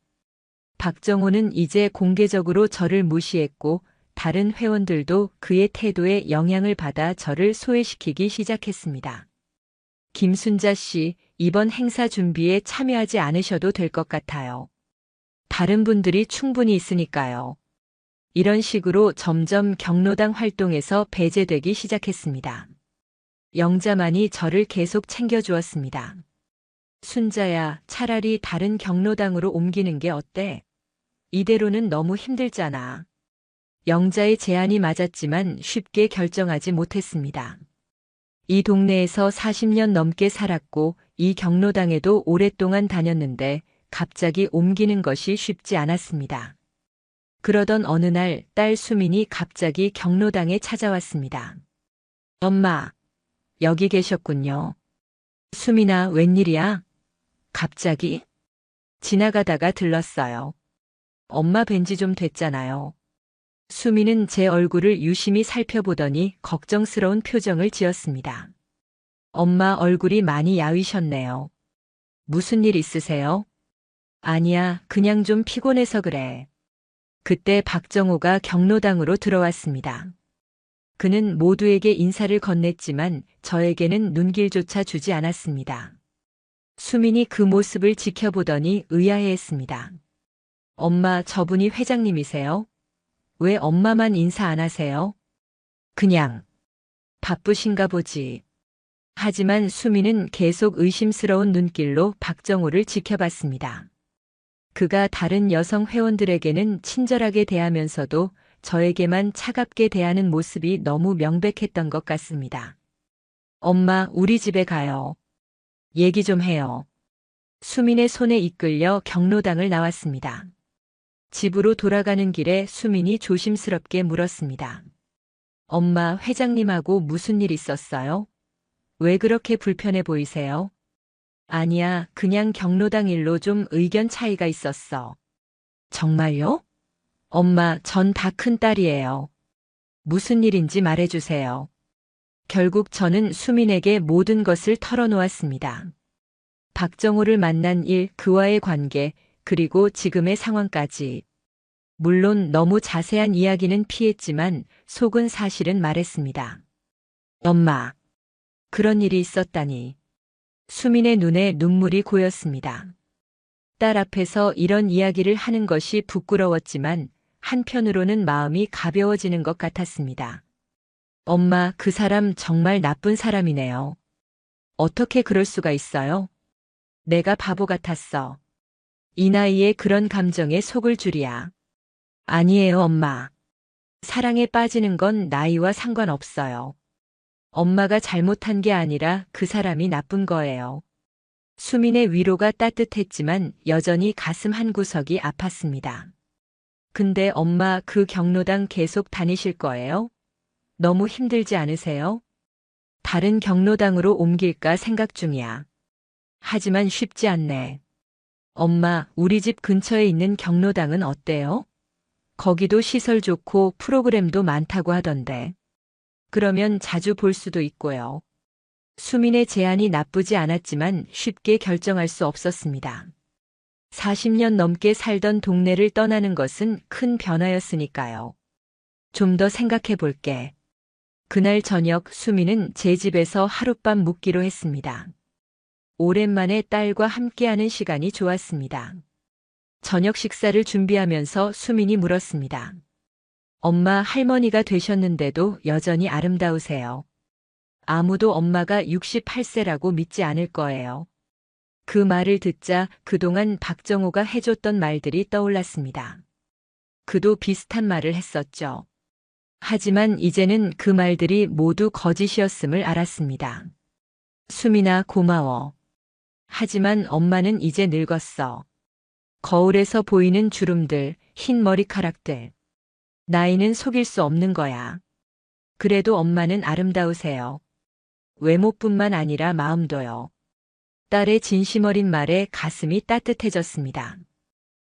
박정호는 이제 공개적으로 저를 무시했고 다른 회원들도 그의 태도에 영향을 받아 저를 소외시키기 시작했습니다. 김순자 씨, 이번 행사 준비에 참여하지 않으셔도 될 것 같아요. 다른 분들이 충분히 있으니까요. 이런 식으로 점점 경로당 활동에서 배제되기 시작했습니다. 영자만이 저를 계속 챙겨주었습니다. 순자야, 차라리 다른 경로당으로 옮기는 게 어때? 이대로는 너무 힘들잖아. 영자의 제안이 맞았지만 쉽게 결정하지 못했습니다. 이 동네에서 40년 넘게 살았고 이 경로당에도 오랫동안 다녔는데 갑자기 옮기는 것이 쉽지 않았습니다. 그러던 어느 날 딸 수민이 갑자기 경로당에 찾아왔습니다. 엄마, 여기 계셨군요. 수민아, 웬일이야? 갑자기? 지나가다가 들렀어요. 엄마 뵌지 좀 됐잖아요. 수민은 제 얼굴을 유심히 살펴보더니 걱정스러운 표정을 지었습니다. 엄마 얼굴이 많이 야위셨네요. 무슨 일 있으세요? 아니야, 그냥 좀 피곤해서 그래. 그때 박정호가 경로당으로 들어왔습니다. 그는 모두에게 인사를 건넸지만 저에게는 눈길조차 주지 않았습니다. 수민이 그 모습을 지켜보더니 의아해했습니다. 엄마, 저분이 회장님이세요? 왜 엄마만 인사 안 하세요? 그냥 바쁘신가 보지. 하지만 수민은 계속 의심스러운 눈길로 박정호를 지켜봤습니다. 그가 다른 여성 회원들에게는 친절하게 대하면서도 저에게만 차갑게 대하는 모습이 너무 명백했던 것 같습니다. 엄마, 우리 집에 가요. 얘기 좀 해요. 수민의 손에 이끌려 경로당을 나왔습니다. 집으로 돌아가는 길에 수민이 조심스럽게 물었습니다. 엄마, 회장님하고 무슨 일 있었어요? 왜 그렇게 불편해 보이세요? 아니야, 그냥 경로당 일로 좀 의견 차이가 있었어. 정말요? 엄마, 전 다 큰딸이에요. 무슨 일인지 말해주세요. 결국 저는 수민에게 모든 것을 털어놓았습니다. 박정호를 만난 일, 그와의 관계, 그리고 지금의 상황까지. 물론 너무 자세한 이야기는 피했지만 속은 사실은 말했습니다. 엄마, 그런 일이 있었다니. 수민의 눈에 눈물이 고였습니다. 딸 앞에서 이런 이야기를 하는 것이 부끄러웠지만 한편으로는 마음이 가벼워지는 것 같았습니다. 엄마, 그 사람 정말 나쁜 사람이네요. 어떻게 그럴 수가 있어요? 내가 바보 같았어. 이 나이에 그런 감정에 속을 줄이야. 아니에요, 엄마. 사랑에 빠지는 건 나이와 상관없어요. 엄마가 잘못한 게 아니라 그 사람이 나쁜 거예요. 수민의 위로가 따뜻했지만 여전히 가슴 한구석이 아팠습니다. 근데 엄마, 그 경로당 계속 다니실 거예요? 너무 힘들지 않으세요? 다른 경로당으로 옮길까 생각 중이야. 하지만 쉽지 않네. 엄마, 우리 집 근처에 있는 경로당은 어때요? 거기도 시설 좋고 프로그램도 많다고 하던데. 그러면 자주 볼 수도 있고요. 수민의 제안이 나쁘지 않았지만 쉽게 결정할 수 없었습니다. 40년 넘게 살던 동네를 떠나는 것은 큰 변화였으니까요. 좀 더 생각해 볼게. 그날 저녁 수민은 제 집에서 하룻밤 묵기로 했습니다. 오랜만에 딸과 함께하는 시간이 좋았습니다. 저녁 식사를 준비하면서 수민이 물었습니다. 엄마, 할머니가 되셨는데도 여전히 아름다우세요. 아무도 엄마가 68세라고 믿지 않을 거예요. 그 말을 듣자 그동안 박정호가 해줬던 말들이 떠올랐습니다. 그도 비슷한 말을 했었죠. 하지만 이제는 그 말들이 모두 거짓이었음을 알았습니다. 수민아, 고마워. 하지만 엄마는 이제 늙었어. 거울에서 보이는 주름들, 흰 머리카락들. 나이는 속일 수 없는 거야. 그래도 엄마는 아름다우세요. 외모뿐만 아니라 마음도요. 딸의 진심 어린 말에 가슴이 따뜻해졌습니다.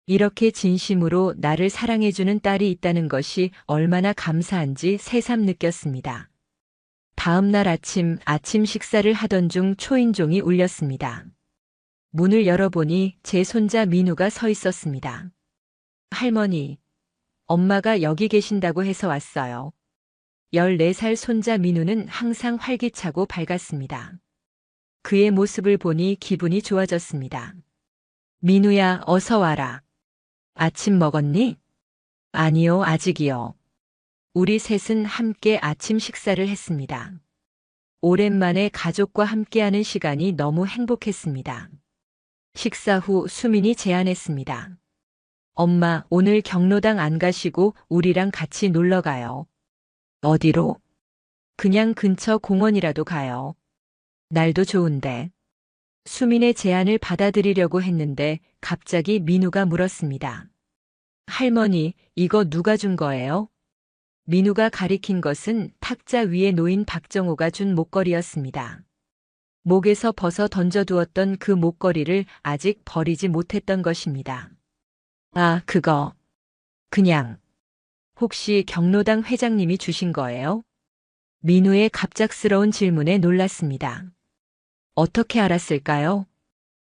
이렇게 진심으로 나를 사랑해주는 딸이 있다는 것이 얼마나 감사한지 새삼 느꼈습니다. 다음 날 아침 식사를 하던 중 초인종이 울렸습니다. 문을 열어보니 제 손자 민우가 서 있었습니다. 할머니, 엄마가 여기 계신다고 해서 왔어요. 14살 손자 민우는 항상 활기차고 밝았습니다. 그의 모습을 보니 기분이 좋아졌습니다. 민우야, 어서 와라. 아침 먹었니? 아니요, 아직이요. 우리 셋은 함께 아침 식사를 했습니다. 오랜만에 가족과 함께하는 시간이 너무 행복했습니다. 식사 후 수민이 제안했습니다. 엄마, 오늘 경로당 안 가시고 우리랑 같이 놀러 가요. 어디로? 그냥 근처 공원이라도 가요. 날도 좋은데. 수민의 제안을 받아들이려고 했는데 갑자기 민우가 물었습니다. 할머니, 이거 누가 준 거예요? 민우가 가리킨 것은 탁자 위에 놓인 박정호가 준 목걸이였습니다. 목에서 벗어 던져두었던 그 목걸이를 아직 버리지 못했던 것입니다. 아, 그거. 그냥. 혹시 경로당 회장님이 주신 거예요? 민우의 갑작스러운 질문에 놀랐습니다. 어떻게 알았을까요?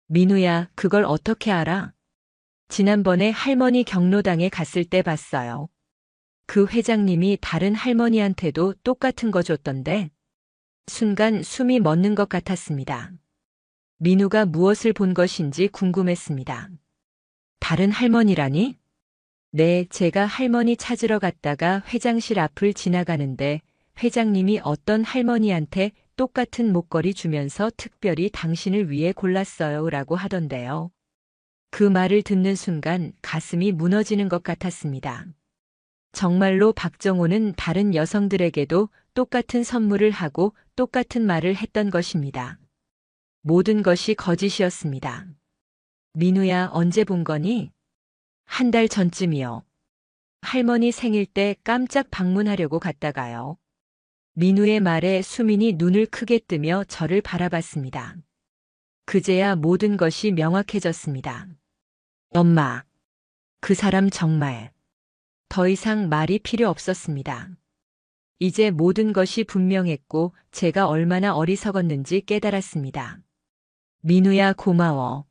민우야, 그걸 어떻게 알아? 지난번에 할머니 경로당에 갔을 때 봤어요. 그 회장님이 다른 할머니한테도 똑같은 거 줬던데. 순간 숨이 멎는 것 같았습니다. 민우가 무엇을 본 것인지 궁금했습니다. 다른 할머니라니? 네, 제가 할머니 찾으러 갔다가 회장실 앞을 지나가는데 회장님이 어떤 할머니한테 똑같은 목걸이 주면서 특별히 당신을 위해 골랐어요 라고 하던데요. 그 말을 듣는 순간 가슴이 무너지는 것 같았습니다. 정말로 박정호는 다른 여성들에게도 똑같은 선물을 하고 똑같은 말을 했던 것입니다. 모든 것이 거짓이었습니다. 민우야, 언제 본 거니? 한 달 전쯤이요. 할머니 생일 때 깜짝 방문하려고 갔다가요. 민우의 말에 수민이 눈을 크게 뜨며 저를 바라봤습니다. 그제야 모든 것이 명확해졌습니다. 엄마, 그 사람 정말. 더 이상 말이 필요 없었습니다. 이제 모든 것이 분명했고 제가 얼마나 어리석었는지 깨달았습니다. 민우야, 고마워.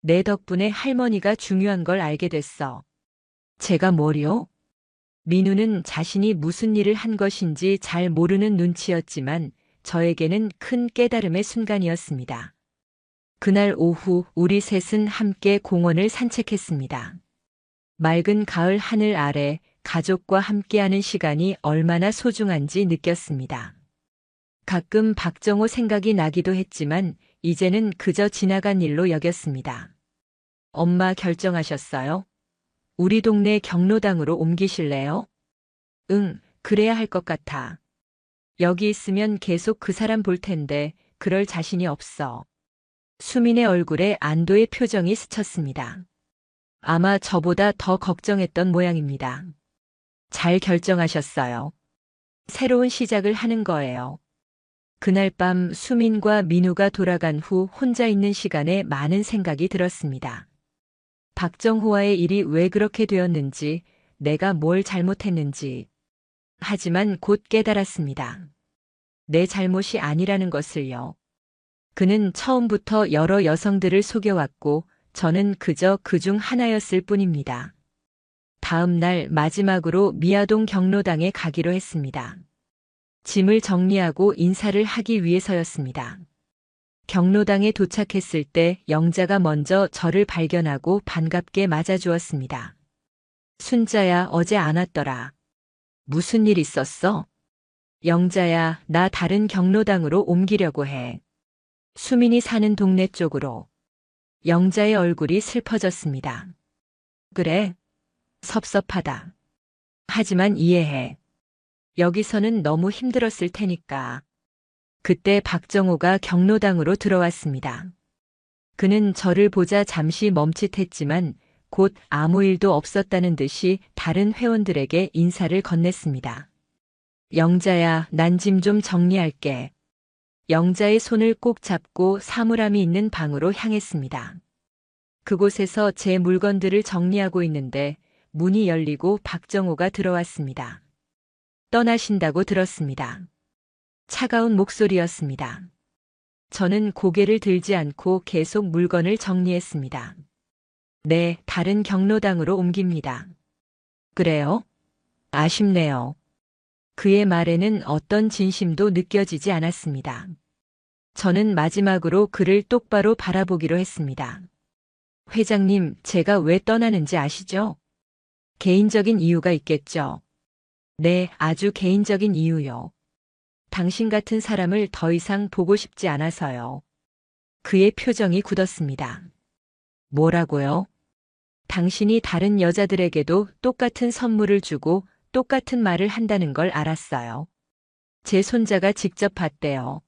내 덕분에 할머니가 중요한 걸 알게 됐어. 제가 뭐요? 민우는 자신이 무슨 일을 한 것인지 잘 모르는 눈치였지만 저에게는 큰 깨달음의 순간이었습니다. 그날 오후 우리 셋은 함께 공원을 산책했습니다. 맑은 가을 하늘 아래 가족과 함께하는 시간이 얼마나 소중한지 느꼈습니다. 가끔 박정호 생각이 나기도 했지만 이제는 그저 지나간 일로 여겼습니다. 엄마 결정하셨어요? 우리 동네 경로당으로 옮기실래요? 응, 그래야 할 것 같아. 여기 있으면 계속 그 사람 볼 텐데 그럴 자신이 없어. 수민의 얼굴에 안도의 표정이 스쳤습니다. 아마 저보다 더 걱정했던 모양입니다. 잘 결정하셨어요. 새로운 시작을 하는 거예요. 그날 밤 수민과 민우가 돌아간 후 혼자 있는 시간에 많은 생각이 들었습니다. 박정호와의 일이 왜 그렇게 되었는지, 내가 뭘 잘못했는지. 하지만 곧 깨달았습니다. 내 잘못이 아니라는 것을요. 그는 처음부터 여러 여성들을 속여왔고 저는 그저 그중 하나였을 뿐입니다. 다음 날 마지막으로 미아동 경로당에 가기로 했습니다. 짐을 정리하고 인사를 하기 위해서였습니다. 경로당에 도착했을 때 영자가 먼저 저를 발견하고 반갑게 맞아주었습니다. 순자야, 어제 안 왔더라. 무슨 일 있었어? 영자야, 나 다른 경로당으로 옮기려고 해. 수민이 사는 동네 쪽으로. 영자의 얼굴이 슬퍼졌습니다. 그래? 섭섭하다. 하지만 이해해. 여기서는 너무 힘들었을 테니까. 그때 박정호가 경로당으로 들어왔습니다. 그는 저를 보자 잠시 멈칫했지만 곧 아무 일도 없었다는 듯이 다른 회원들에게 인사를 건넸습니다. 영자야, 난 짐 좀 정리할게. 영자의 손을 꼭 잡고 사물함이 있는 방으로 향했습니다. 그곳에서 제 물건들을 정리하고 있는데 문이 열리고 박정호가 들어왔습니다. 떠나신다고 들었습니다. 차가운 목소리였습니다. 저는 고개를 들지 않고 계속 물건을 정리했습니다. 네, 다른 경로당으로 옮깁니다. 그래요? 아쉽네요. 그의 말에는 어떤 진심도 느껴지지 않았습니다. 저는 마지막으로 그를 똑바로 바라보기로 했습니다. 회장님, 제가 왜 떠나는지 아시죠? 개인적인 이유가 있겠죠. 네, 아주 개인적인 이유요. 당신 같은 사람을 더 이상 보고 싶지 않아서요. 그의 표정이 굳었습니다. 뭐라고요? 당신이 다른 여자들에게도 똑같은 선물을 주고 똑같은 말을 한다는 걸 알았어요. 제 손자가 직접 봤대요.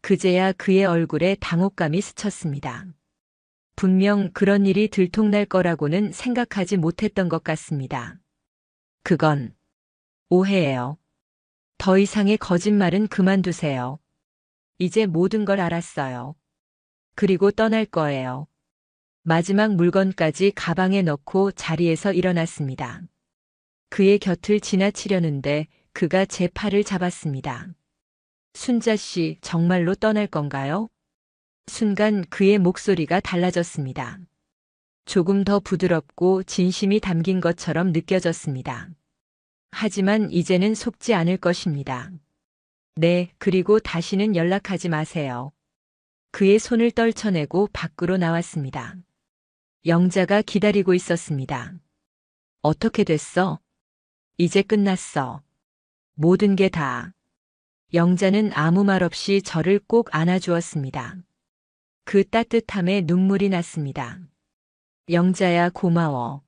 그제야 그의 얼굴에 당혹감이 스쳤습니다. 분명 그런 일이 들통날 거라고는 생각하지 못했던 것 같습니다. 그건 오해예요. 더 이상의 거짓말은 그만두세요. 이제 모든 걸 알았어요. 그리고 떠날 거예요. 마지막 물건까지 가방에 넣고 자리에서 일어났습니다. 그의 곁을 지나치려는데 그가 제 팔을 잡았습니다. 순자 씨, 정말로 떠날 건가요? 순간 그의 목소리가 달라졌습니다. 조금 더 부드럽고 진심이 담긴 것처럼 느껴졌습니다. 하지만 이제는 속지 않을 것입니다. 네, 그리고 다시는 연락하지 마세요. 그의 손을 떨쳐내고 밖으로 나왔습니다. 영자가 기다리고 있었습니다. 어떻게 됐어? 이제 끝났어. 모든 게 다. 영자는 아무 말 없이 저를 꼭 안아주었습니다. 그 따뜻함에 눈물이 났습니다. 영자야, 고마워.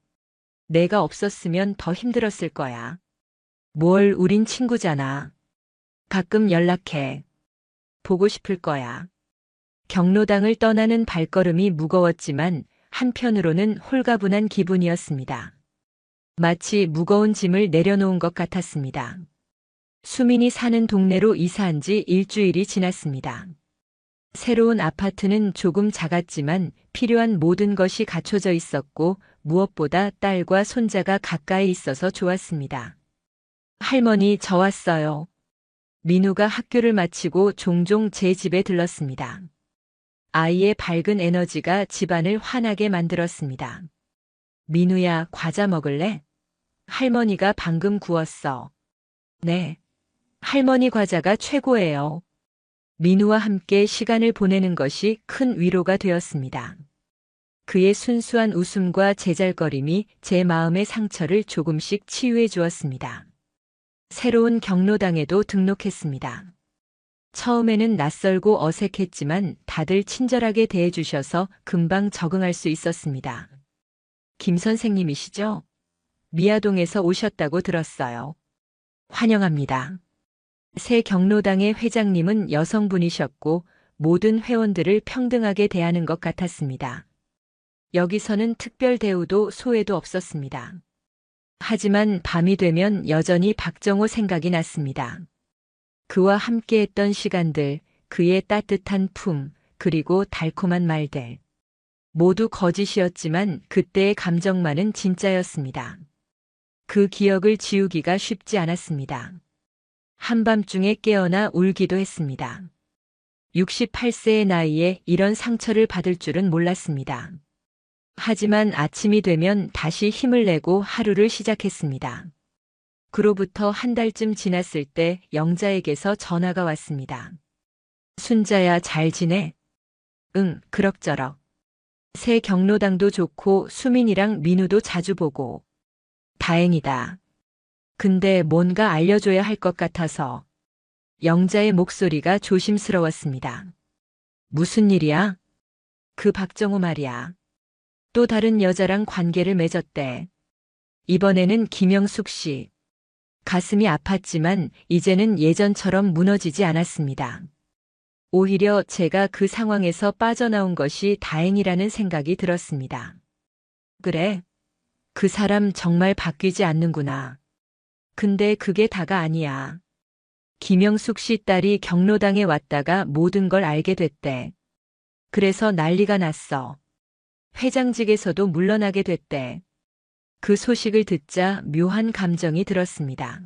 내가 없었으면 더 힘들었을 거야. 뭘, 우린 친구잖아. 가끔 연락해. 보고 싶을 거야. 경로당을 떠나는 발걸음이 무거웠지만 한편으로는 홀가분한 기분이었습니다. 마치 무거운 짐을 내려놓은 것 같았습니다. 수민이 사는 동네로 이사한 지 일주일이 지났습니다. 새로운 아파트는 조금 작았지만 필요한 모든 것이 갖춰져 있었고 무엇보다 딸과 손자가 가까이 있어서 좋았습니다. 할머니, 저 왔어요. 민우가 학교를 마치고 종종 제 집에 들렀습니다. 아이의 밝은 에너지가 집안을 환하게 만들었습니다. 민우야, 과자 먹을래? 할머니가 방금 구웠어. 네. 할머니 과자가 최고예요. 민우와 함께 시간을 보내는 것이 큰 위로가 되었습니다. 그의 순수한 웃음과 제잘거림이 제 마음의 상처를 조금씩 치유해 주었습니다. 새로운 경로당에도 등록했습니다. 처음에는 낯설고 어색했지만 다들 친절하게 대해주셔서 금방 적응할 수 있었습니다. 김 선생님이시죠? 미아동에서 오셨다고 들었어요. 환영합니다. 새 경로당의 회장님은 여성분이셨고 모든 회원들을 평등하게 대하는 것 같았습니다. 여기서는 특별 대우도 소외도 없었습니다. 하지만 밤이 되면 여전히 박정호 생각이 났습니다. 그와 함께했던 시간들, 그의 따뜻한 품, 그리고 달콤한 말들. 모두 거짓이었지만 그때의 감정만은 진짜였습니다. 그 기억을 지우기가 쉽지 않았습니다. 한밤중에 깨어나 울기도 했습니다. 68세의 나이에 이런 상처를 받을 줄은 몰랐습니다. 하지만 아침이 되면 다시 힘을 내고 하루를 시작했습니다. 그로부터 한 달쯤 지났을 때 영자에게서 전화가 왔습니다. 순자야, 잘 지내? 응, 그럭저럭. 새 경로당도 좋고 수민이랑 민우도 자주 보고. 다행이다. 근데 뭔가 알려줘야 할 것 같아서. 영자의 목소리가 조심스러웠습니다. 무슨 일이야? 그 박정호 말이야. 또 다른 여자랑 관계를 맺었대. 이번에는 김영숙 씨. 가슴이 아팠지만 이제는 예전처럼 무너지지 않았습니다. 오히려 제가 그 상황에서 빠져나온 것이 다행이라는 생각이 들었습니다. 그래, 그 사람 정말 바뀌지 않는구나. 근데 그게 다가 아니야. 김영숙 씨 딸이 경로당에 왔다가 모든 걸 알게 됐대. 그래서 난리가 났어. 회장직에서도 물러나게 됐대. 그 소식을 듣자 묘한 감정이 들었습니다.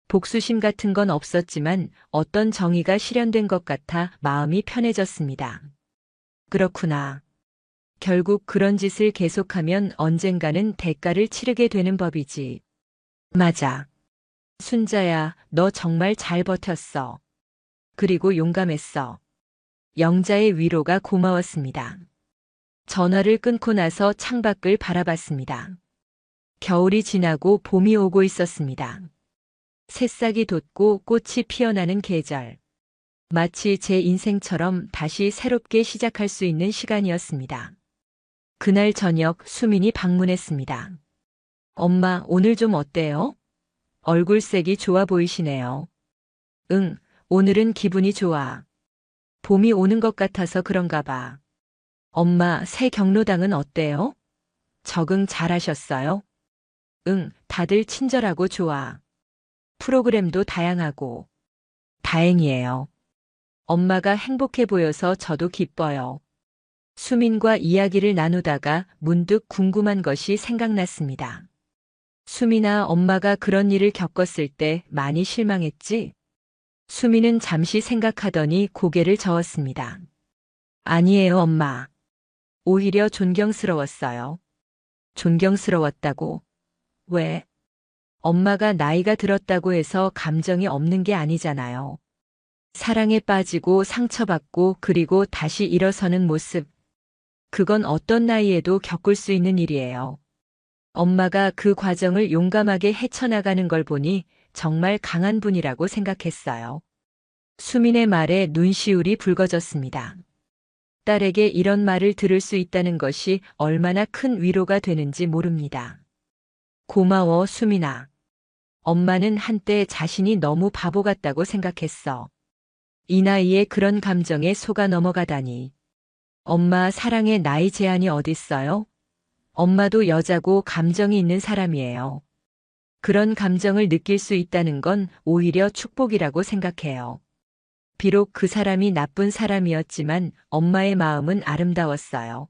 복수심 같은 건 없었지만 어떤 정의가 실현된 것 같아 마음이 편해졌습니다. 그렇구나. 결국 그런 짓을 계속하면 언젠가는 대가를 치르게 되는 법이지. 맞아. 순자야, 너 정말 잘 버텼어. 그리고 용감했어. 영자의 위로가 고마웠습니다. 전화를 끊고 나서 창밖을 바라봤습니다. 겨울이 지나고 봄이 오고 있었습니다. 새싹이 돋고 꽃이 피어나는 계절. 마치 제 인생처럼 다시 새롭게 시작할 수 있는 시간이었습니다. 그날 저녁 수민이 방문했습니다. 엄마, 오늘 좀 어때요? 얼굴색이 좋아 보이시네요. 응, 오늘은 기분이 좋아. 봄이 오는 것 같아서 그런가 봐. 엄마, 새 경로당은 어때요? 적응 잘하셨어요? 응, 다들 친절하고 좋아. 프로그램도 다양하고. 다행이에요. 엄마가 행복해 보여서 저도 기뻐요. 수민과 이야기를 나누다가 문득 궁금한 것이 생각났습니다. 수민아, 엄마가 그런 일을 겪었을 때 많이 실망했지? 수민은 잠시 생각하더니 고개를 저었습니다. 아니에요, 엄마. 오히려 존경스러웠어요. 존경스러웠다고? 왜? 엄마가 나이가 들었다고 해서 감정이 없는 게 아니잖아요. 사랑에 빠지고 상처받고 그리고 다시 일어서는 모습. 그건 어떤 나이에도 겪을 수 있는 일이에요. 엄마가 그 과정을 용감하게 헤쳐나가는 걸 보니 정말 강한 분이라고 생각했어요. 수민의 말에 눈시울이 붉어졌습니다. 딸에게 이런 말을 들을 수 있다는 것이 얼마나 큰 위로가 되는지 모릅니다. 고마워, 수민아. 엄마는 한때 자신이 너무 바보 같다고 생각했어. 이 나이에 그런 감정에 속아 넘어가다니. 엄마, 사랑에 나이 제한이 어딨어요? 엄마도 여자고 감정이 있는 사람이에요. 그런 감정을 느낄 수 있다는 건 오히려 축복이라고 생각해요. 비록 그 사람이 나쁜 사람이었지만 엄마의 마음은 아름다웠어요.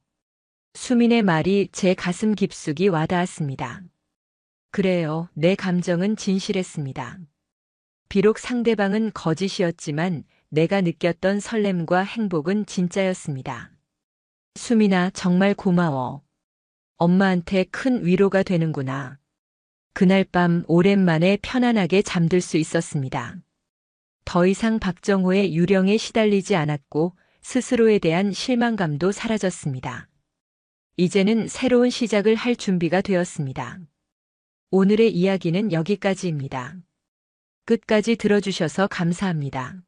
수민의 말이 제 가슴 깊숙이 와닿았습니다. 그래요, 내 감정은 진실했습니다. 비록 상대방은 거짓이었지만 내가 느꼈던 설렘과 행복은 진짜였습니다. 수민아, 정말 고마워. 엄마한테 큰 위로가 되는구나. 그날 밤 오랜만에 편안하게 잠들 수 있었습니다. 더 이상 박정호의 유령에 시달리지 않았고 스스로에 대한 실망감도 사라졌습니다. 이제는 새로운 시작을 할 준비가 되었습니다. 오늘의 이야기는 여기까지입니다. 끝까지 들어주셔서 감사합니다.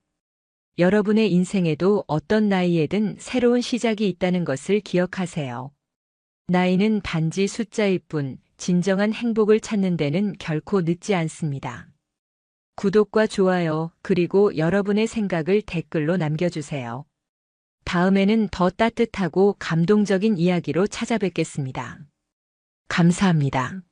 여러분의 인생에도 어떤 나이에든 새로운 시작이 있다는 것을 기억하세요. 나이는 단지 숫자일 뿐 진정한 행복을 찾는 데는 결코 늦지 않습니다. 구독과 좋아요, 그리고 여러분의 생각을 댓글로 남겨주세요. 다음에는 더 따뜻하고 감동적인 이야기로 찾아뵙겠습니다. 감사합니다.